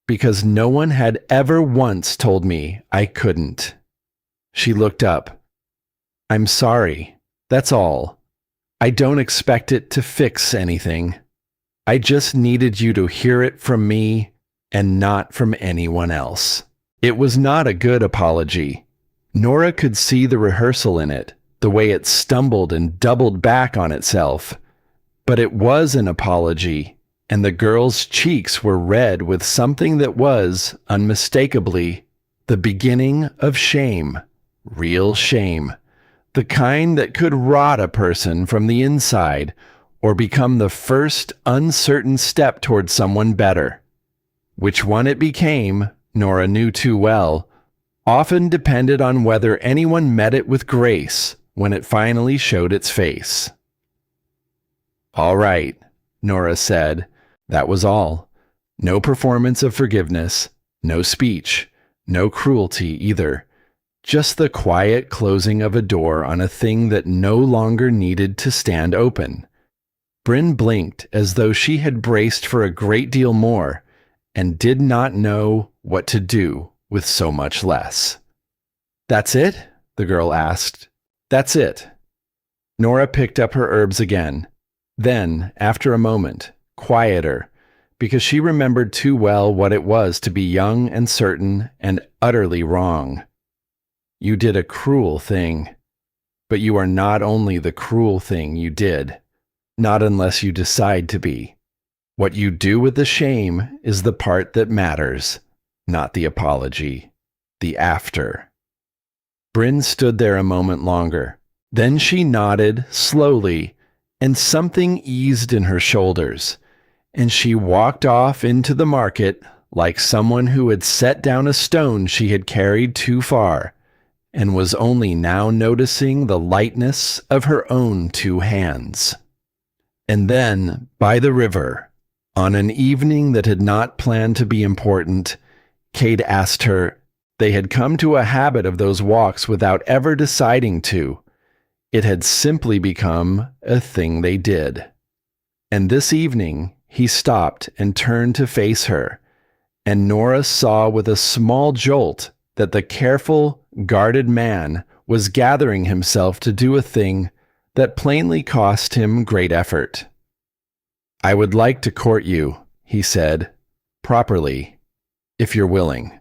Because no one had ever once told me I couldn't." She looked up. "I'm sorry. That's all. I don't expect it to fix anything. I just needed you to hear it from me and not from anyone else." It was not a good apology. Nora could see the rehearsal in it, the way it stumbled and doubled back on itself. But it was an apology, and the girl's cheeks were red with something that was, unmistakably, the beginning of shame. Real shame. The kind that could rot a person from the inside or become the first uncertain step toward someone better. Which one it became, Nora knew too well, often depended on whether anyone met it with grace when it finally showed its face. "All right," Nora said. That was all. No performance of forgiveness, no speech, no cruelty either. Just the quiet closing of a door on a thing that no longer needed to stand open. Bryn blinked as though she had braced for a great deal more and did not know what to do with so much less. "That's it?" the girl asked. "That's it." Nora picked up her herbs again. Then, after a moment, quieter, because she remembered too well what it was to be young and certain and utterly wrong. "You did a cruel thing. But you are not only the cruel thing you did. Not unless you decide to be. What you do with the shame is the part that matters, not the apology. The after." Bryn stood there a moment longer. Then she nodded slowly, and something eased in her shoulders, and she walked off into the market like someone who had set down a stone she had carried too far, and was only now noticing the lightness of her own two hands. And then, by the river, on an evening that had not planned to be important, Kate asked her. They had come to a habit of those walks without ever deciding to. It had simply become a thing they did. And this evening, he stopped and turned to face her, and Nora saw with a small jolt that the careful, guarded man was gathering himself to do a thing that plainly cost him great effort. "I would like to court you," he said, "properly, if you're willing."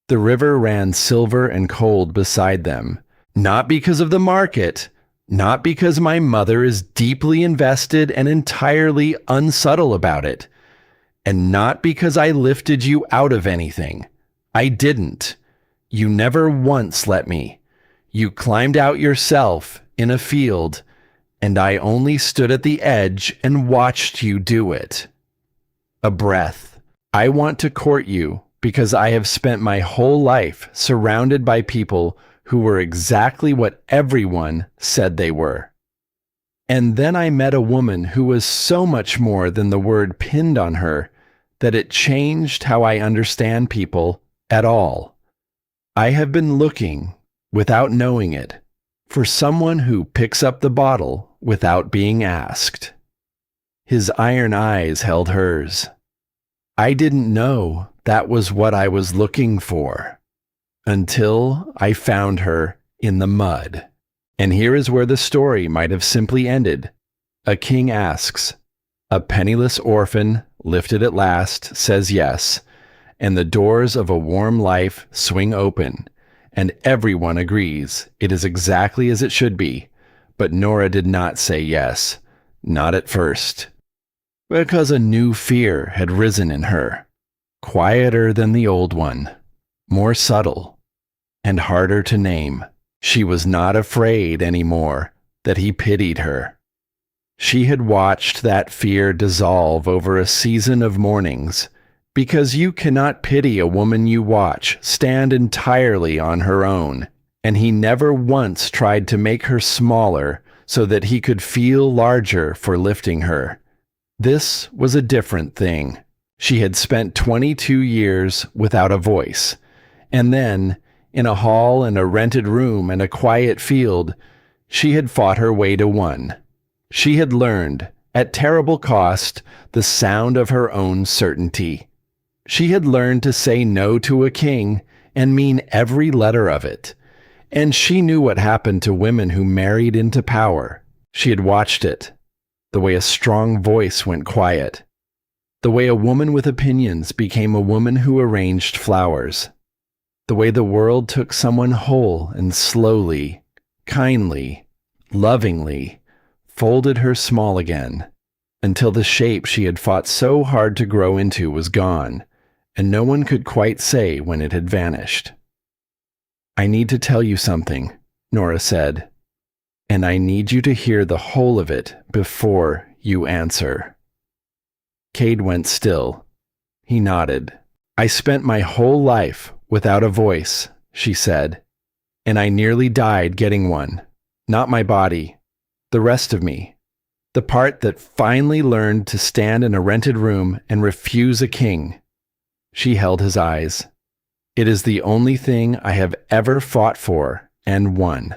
The river ran silver and cold beside them, not because of the market, not because my mother is deeply invested and entirely unsubtle about it, and not because I lifted you out of anything. I didn't. You never once let me. You climbed out yourself in a field, and I only stood at the edge and watched you do it. A breath. I want to court you because I have spent my whole life surrounded by people who were exactly what everyone said they were. And then I met a woman who was so much more than the word pinned on her that it changed how I understand people at all. I have been looking, without knowing it, for someone who picks up the bottle without being asked. His iron eyes held hers. I didn't know that was what I was looking for, until I found her in the mud. And here is where the story might have simply ended. A king asks. A penniless orphan, lifted at last, says yes, and the doors of a warm life swing open, and everyone agrees it is exactly as it should be. But Nora did not say yes. Not at first. Because a new fear had risen in her, quieter than the old one, more subtle, and harder to name. She was not afraid anymore that he pitied her. She had watched that fear dissolve over a season of mornings, because you cannot pity a woman you watch stand entirely on her own, and he never once tried to make her smaller so that he could feel larger for lifting her. This was a different thing. She had spent 22 years without a voice, and then, in a hall and a rented room and a quiet field, she had fought her way to one. She had learned, at terrible cost, the sound of her own certainty. She had learned to say no to a king and mean every letter of it. And she knew what happened to women who married into power. She had watched it. The way a strong voice went quiet. The way a woman with opinions became a woman who arranged flowers. The way the world took someone whole and slowly, kindly, lovingly, folded her small again, until the shape she had fought so hard to grow into was gone, and no one could quite say when it had vanished. "I need to tell you something," Nora said, "and I need you to hear the whole of it before you answer." Cade went still. He nodded. "I spent my whole life without a voice," she said, "and I nearly died getting one. Not my body. The rest of me. The part that finally learned to stand in a rented room and refuse a king." She held his eyes. "It is the only thing I have ever fought for and won.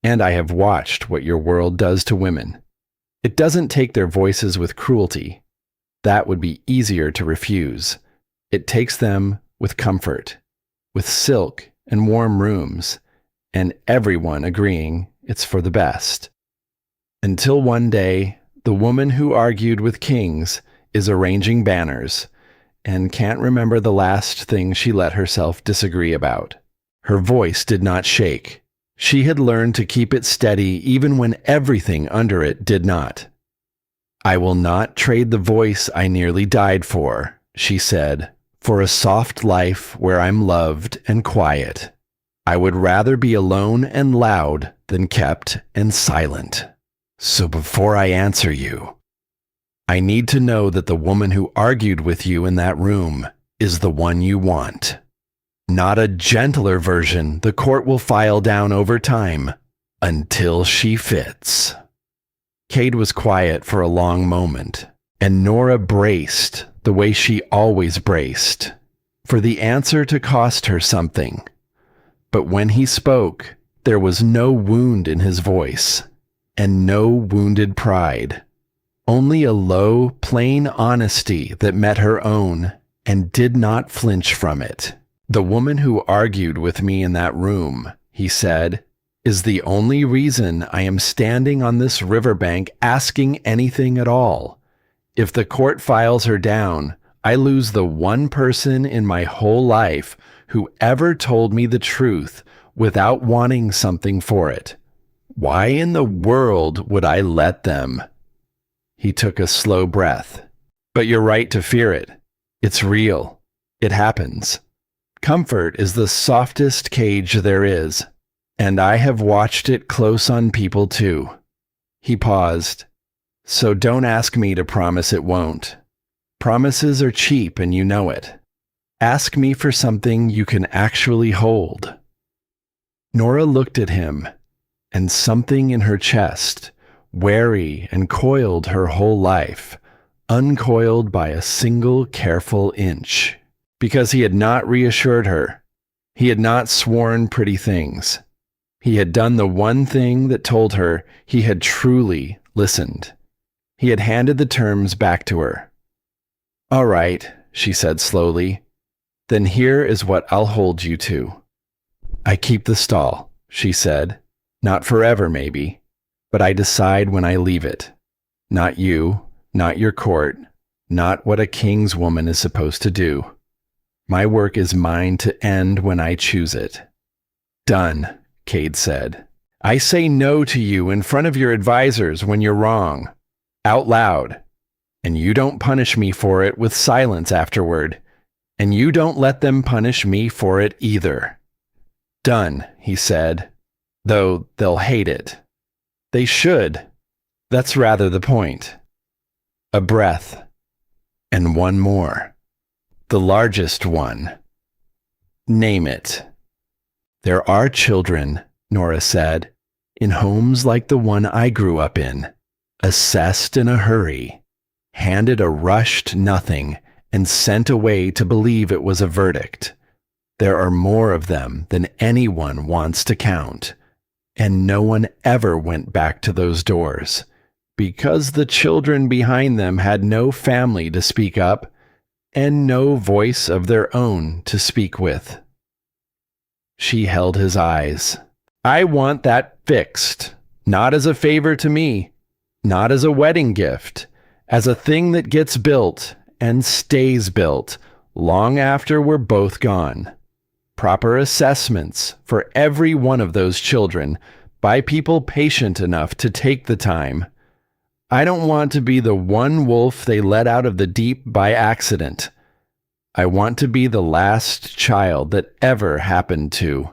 And I have watched what your world does to women. It doesn't take their voices with cruelty. That would be easier to refuse. It takes them with comfort, with silk and warm rooms, and everyone agreeing it's for the best. Until one day, the woman who argued with kings is arranging banners and can't remember the last thing she let herself disagree about. Her voice did not shake. She had learned to keep it steady even when everything under it did not. "I will not trade the voice I nearly died for," she said, "for a soft life where I'm loved and quiet. I would rather be alone and loud than kept and silent. So before I answer you, I need to know that the woman who argued with you in that room is the one you want. Not a gentler version the court will file down over time until she fits." Cade was quiet for a long moment, and Nora braced the way she always braced, for the answer to cost her something. But when he spoke, there was no wound in his voice, and no wounded pride. Only a low, plain honesty that met her own and did not flinch from it. "The woman who argued with me in that room," he said, "is the only reason I am standing on this riverbank asking anything at all. If the court files her down, I lose the one person in my whole life who ever told me the truth without wanting something for it. Why in the world would I let them?" He took a slow breath. "But you're right to fear it. It's real. It happens. Comfort is the softest cage there is, and I have watched it close on people too." He paused. "So don't ask me to promise it won't. Promises are cheap and you know it. Ask me for something you can actually hold." Nora looked at him, and something in her chest, wary and coiled her whole life, uncoiled by a single careful inch. Because he had not reassured her. He had not sworn pretty things. He had done the one thing that told her he had truly listened. He had handed the terms back to her. "All right," she said slowly. "Then here is what I'll hold you to. I keep the stall," she said. "Not forever, maybe, but I decide when I leave it. Not you, not your court, not what a king's woman is supposed to do. My work is mine to end when I choose it." "Done," Cade said. "I say no to you in front of your advisors when you're wrong. out loud, and you don't punish me for it with silence afterward, and you don't let them punish me for it either. Done, he said, though they'll hate it. They should. That's rather the point. A breath. And one more. The largest one. Name it. There are children, Nora said, in homes like the one I grew up in, assessed in a hurry, handed a rushed nothing, and sent away to believe it was a verdict. There are more of them than anyone wants to count, and no one ever went back to those doors, because the children behind them had no family to speak up, and no voice of their own to speak with. She held his eyes. I want that fixed, not as a favor to me, not as a wedding gift, as a thing that gets built and stays built long after we're both gone. Proper assessments for every one of those children by people patient enough to take the time. I don't want to be the one wolf they let out of the deep by accident. I want to be the last child that ever happened to.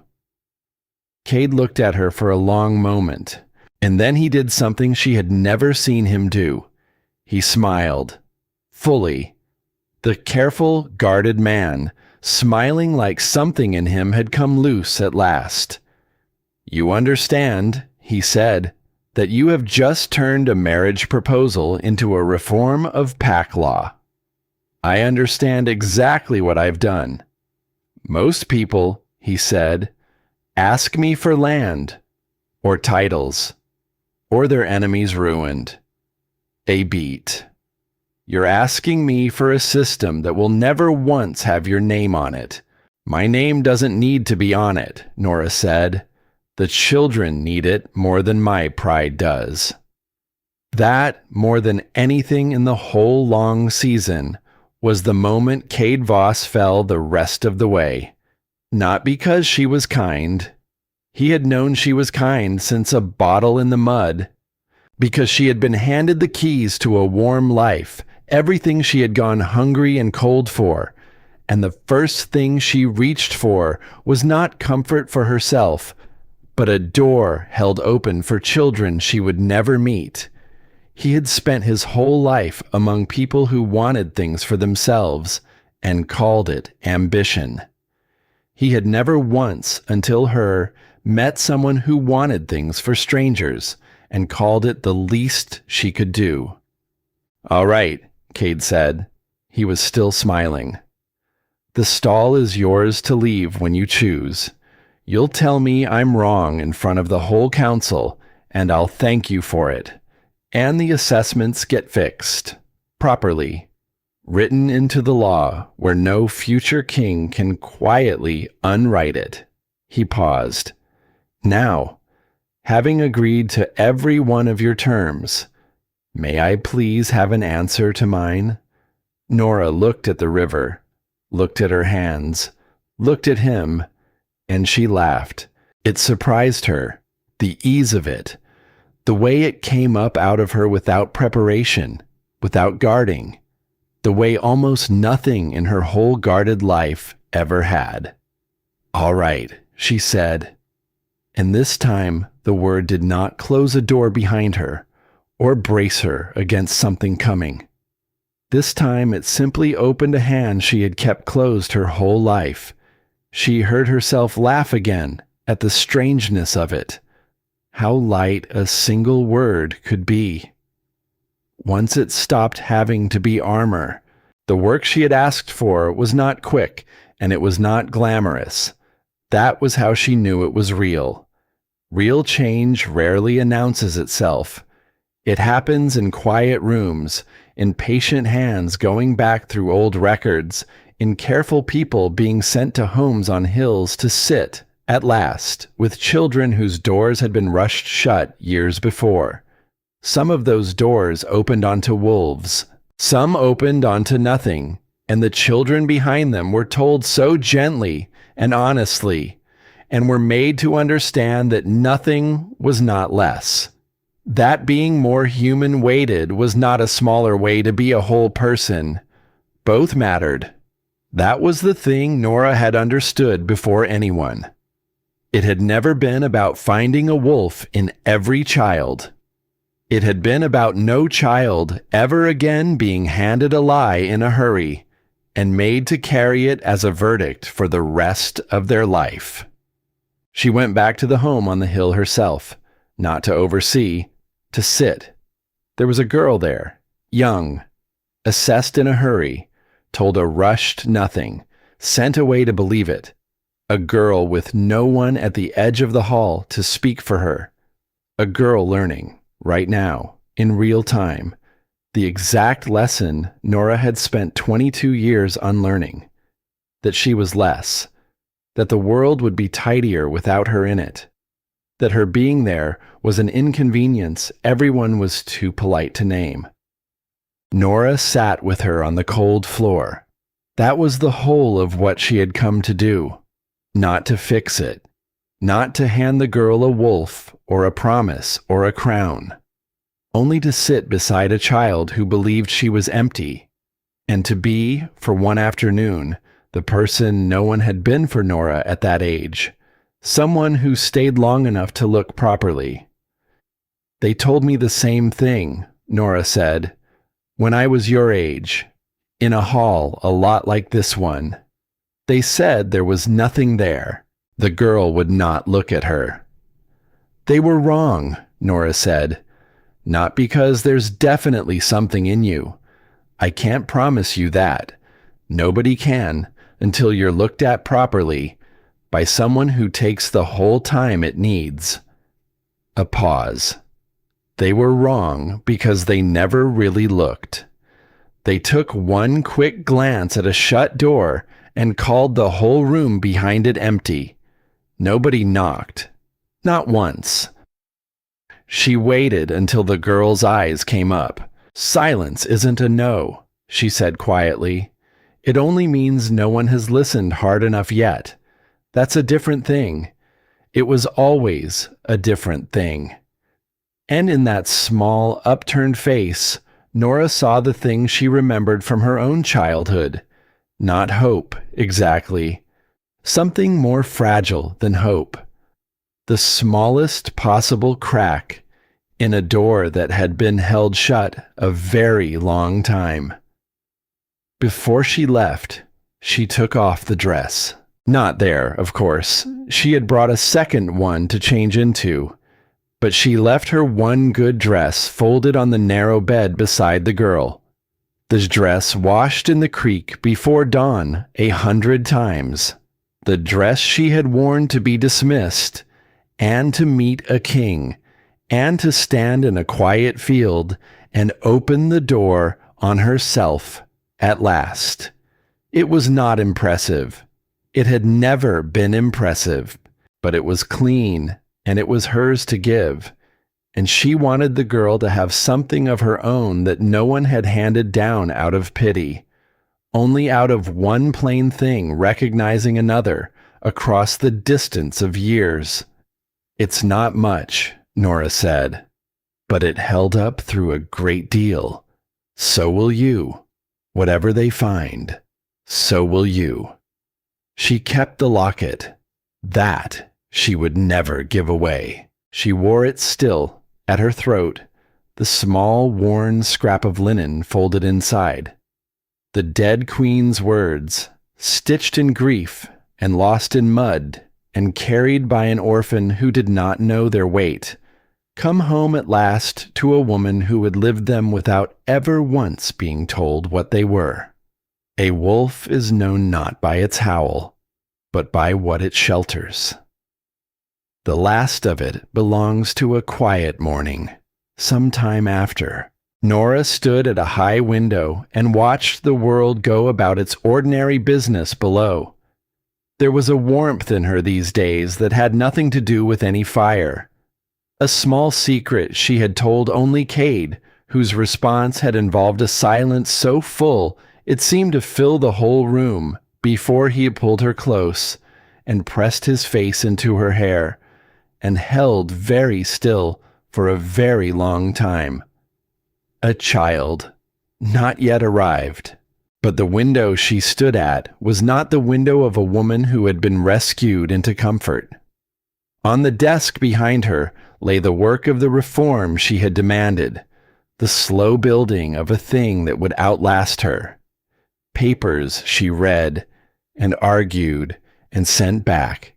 Cade looked at her for a long moment, and then he did something she had never seen him do. He smiled, fully. The careful, guarded man, smiling like something in him had come loose at last. You understand, he said, that you have just turned a marriage proposal into a reform of pack law. I understand exactly what I've done. Most people, he said, ask me for land, or titles, or their enemies ruined. A beat. You're asking me for a system that will never once have your name on it. My name doesn't need to be on it, Nora said. The children need it more than my pride does. That, more than anything in the whole long season, was the moment Cade Voss fell the rest of the way. Not because she was kind. He had known she was kind since a bottle in the mud. Because she had been handed the keys to a warm life, everything she had gone hungry and cold for, and the first thing she reached for was not comfort for herself, but a door held open for children she would never meet. He had spent his whole life among people who wanted things for themselves and called it ambition. He had never once, until her, met someone who wanted things for strangers and called it the least she could do. All right, Cade said. He was still smiling. The stall is yours to leave when you choose. You'll tell me I'm wrong in front of the whole council, and I'll thank you for it. And the assessments get fixed, properly, written into the law where no future king can quietly unwrite it. He paused. Now, having agreed to every one of your terms, may I please have an answer to mine? Nora looked at the river, looked at her hands, looked at him, and she laughed. It surprised her, the ease of it, the way it came up out of her without preparation, without guarding, the way almost nothing in her whole guarded life ever had. All right, she said, and this time the word did not close a door behind her or brace her against something coming. This time it simply opened a hand she had kept closed her whole life. She heard herself laugh again at the strangeness of it. How light a single word could be. Once it stopped having to be armor, the work she had asked for was not quick and it was not glamorous. That was how she knew it was real. Real change rarely announces itself. It happens in quiet rooms, in patient hands going back through old records, in careful people being sent to homes on hills to sit, at last, with children whose doors had been rushed shut years before. Some of those doors opened onto wolves. Some opened onto nothing, and the children behind them were told so gently and honestly, and were made to understand that nothing was not less. That being more human-weighted was not a smaller way to be a whole person. Both mattered. That was the thing Nora had understood before anyone. It had never been about finding a wolf in every child. It had been about no child ever again being handed a lie in a hurry and made to carry it as a verdict for the rest of their life. She went back to the home on the hill herself, not to oversee, to sit. There was a girl there, young, assessed in a hurry, told a rushed nothing, sent away to believe it. A girl with no one at the edge of the hall to speak for her. A girl learning, right now, in real time, the exact lesson Nora had spent 22 years unlearning. That she was less. That the world would be tidier without her in it. That her being there was an inconvenience everyone was too polite to name. Nora sat with her on the cold floor. That was the whole of what she had come to do. Not to fix it. Not to hand the girl a wolf or a promise or a crown. Only to sit beside a child who believed she was empty. And to be, for one afternoon, the person no one had been for Nora at that age. Someone who stayed long enough to look properly. They told me the same thing, Nora said, when I was your age, in a hall a lot like this one. They said there was nothing there. The girl would not look at her. They were wrong, Nora said. Not because there's definitely something in you. I can't promise you that. Nobody can until you're looked at properly by someone who takes the whole time it needs. A pause. They were wrong because they never really looked. They took one quick glance at a shut door and called the whole room behind it empty. Nobody knocked. Not once. She waited until the girl's eyes came up. Silence isn't a no, she said quietly. It only means no one has listened hard enough yet. That's a different thing. It was always a different thing. And in that small, upturned face, Nora saw the thing she remembered from her own childhood. Not hope, exactly. Something more fragile than hope. The smallest possible crack in a door that had been held shut a very long time. Before she left, she took off the dress. Not there, of course. She had brought a second one to change into. But she left her one good dress folded on the narrow bed beside the girl. The dress washed in the creek before dawn 100 times. The dress she had worn to be dismissed, and to meet a king, and to stand in a quiet field and open the door on herself at last. It was not impressive. It had never been impressive, but it was clean, and it was hers to give. And she wanted the girl to have something of her own that no one had handed down out of pity. Only out of one plain thing recognizing another across the distance of years. It's not much, Nora said, but it held up through a great deal. So will you. Whatever they find, so will you. She kept the locket. That she would never give away. She wore it still, at her throat, the small worn scrap of linen folded inside. The dead queen's words, stitched in grief and lost in mud and carried by an orphan who did not know their weight, come home at last to a woman who had lived them without ever once being told what they were. A wolf is known not by its howl, but by what it shelters. The last of it belongs to a quiet morning, some time after. Nora stood at a high window and watched the world go about its ordinary business below. There was a warmth in her these days that had nothing to do with any fire. A small secret she had told only Cade, whose response had involved a silence so full it seemed to fill the whole room before he had pulled her close and pressed his face into her hair and held very still for a very long time. A child, not yet arrived. But the window she stood at was not the window of a woman who had been rescued into comfort. On the desk behind her lay the work of the reform she had demanded, the slow building of a thing that would outlast her. Papers she read and argued and sent back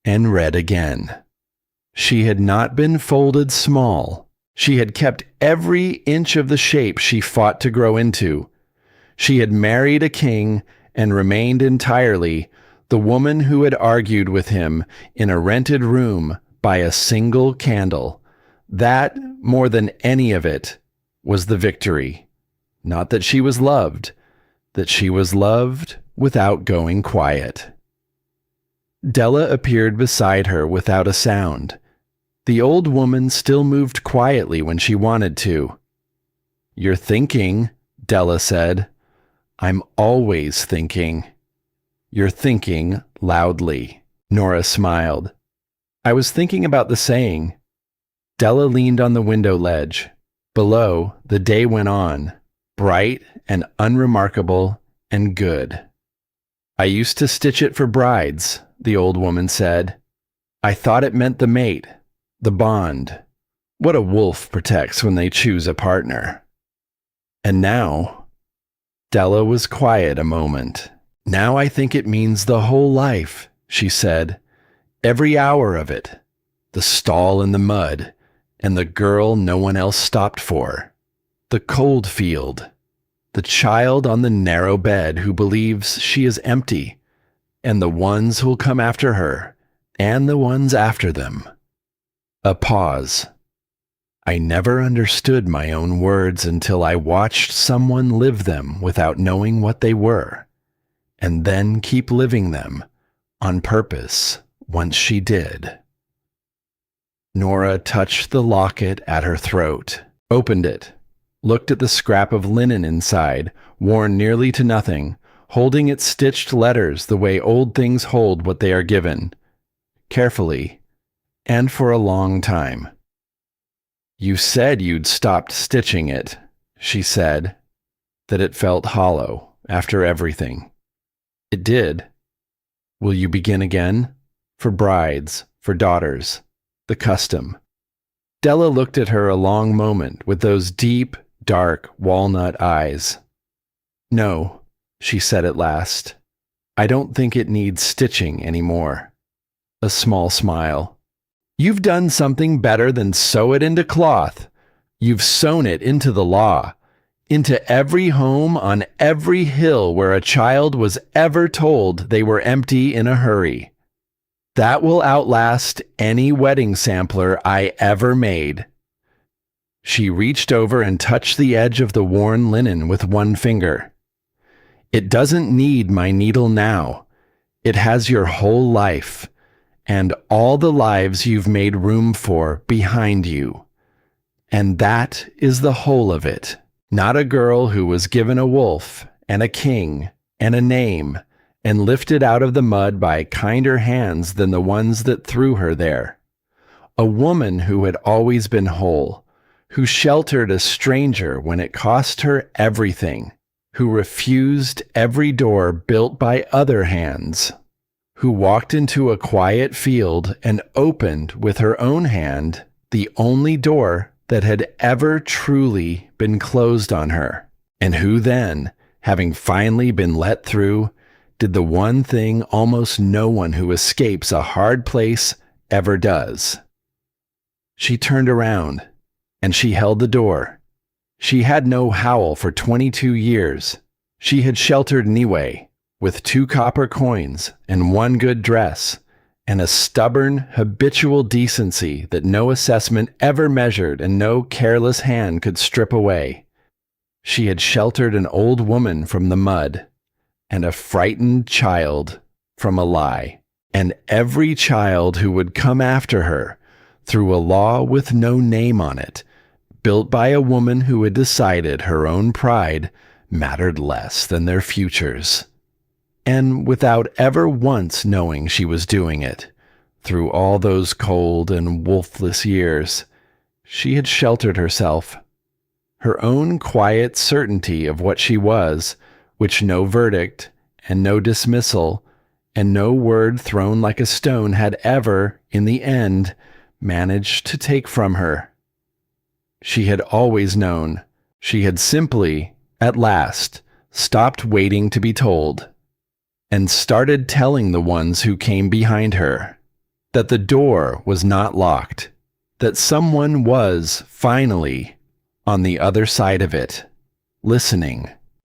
and read again. She had not been folded small. She had kept every inch of the shape she fought to grow into. She had married a king and remained entirely the woman who had argued with him in a rented room by a single candle. That, more than any of it, was the victory. Not that she was loved, that she was loved without going quiet. Della appeared beside her without a sound. The old woman still moved quietly when she wanted to. "You're thinking," Della said. "I'm always thinking." "You're thinking loudly." Nora smiled. "I was thinking about the saying." Della leaned on the window ledge. Below, the day went on, bright and unremarkable and good. "I used to stitch it for brides," the old woman said. "I thought it meant the mate, the bond, what a wolf protects when they choose a partner. And now..." Della was quiet a moment. "Now I think it means the whole life," she said. "Every hour of it. The stall in the mud, and the girl no one else stopped for. The cold field. The child on the narrow bed who believes she is empty, and the ones who'll come after her, and the ones after them." A pause. "I never understood my own words until I watched someone live them without knowing what they were, and then keep living them, on purpose, once she did." Nora touched the locket at her throat, opened it, looked at the scrap of linen inside, worn nearly to nothing, holding its stitched letters the way old things hold what they are given, carefully, and for a long time. "You said you'd stopped stitching it," she said, that it felt hollow after everything. "It did. Will you begin again? For brides, for daughters, the custom." Della looked at her a long moment with those deep, dark walnut eyes. "No," she said at last. "I don't think it needs stitching anymore." A small smile. "You've done something better than sew it into cloth. You've sewn it into the law, into every home on every hill where a child was ever told they were empty in a hurry. That will outlast any wedding sampler I ever made." She reached over and touched the edge of the worn linen with one finger. "It doesn't need my needle now. It has your whole life, and all the lives you've made room for behind you. And that is the whole of it. Not a girl who was given a wolf and a king and a name and lifted out of the mud by kinder hands than the ones that threw her there. A woman who had always been whole, who sheltered a stranger when it cost her everything, who refused every door built by other hands, who walked into a quiet field and opened with her own hand the only door that had ever truly been closed on her, and who then, having finally been let through, did the one thing almost no one who escapes a hard place ever does. She turned around, and she held the door. She had no howl for 22 years. She had sheltered Niue, with 2 copper coins and 1 good dress, and a stubborn, habitual decency that no assessment ever measured and no careless hand could strip away. She had sheltered an old woman from the mud, and a frightened child from a lie, and every child who would come after her through a law with no name on it, built by a woman who had decided her own pride mattered less than their futures. And without ever once knowing she was doing it, through all those cold and wolfless years, She had sheltered herself. Her own quiet certainty of what she was, which no verdict, and no dismissal, and no word thrown like a stone had ever, in the end, managed to take from her. She had always known. She had simply, at last, stopped waiting to be told, and started telling the ones who came behind her that the door was not locked, that someone was, finally, on the other side of it, listening.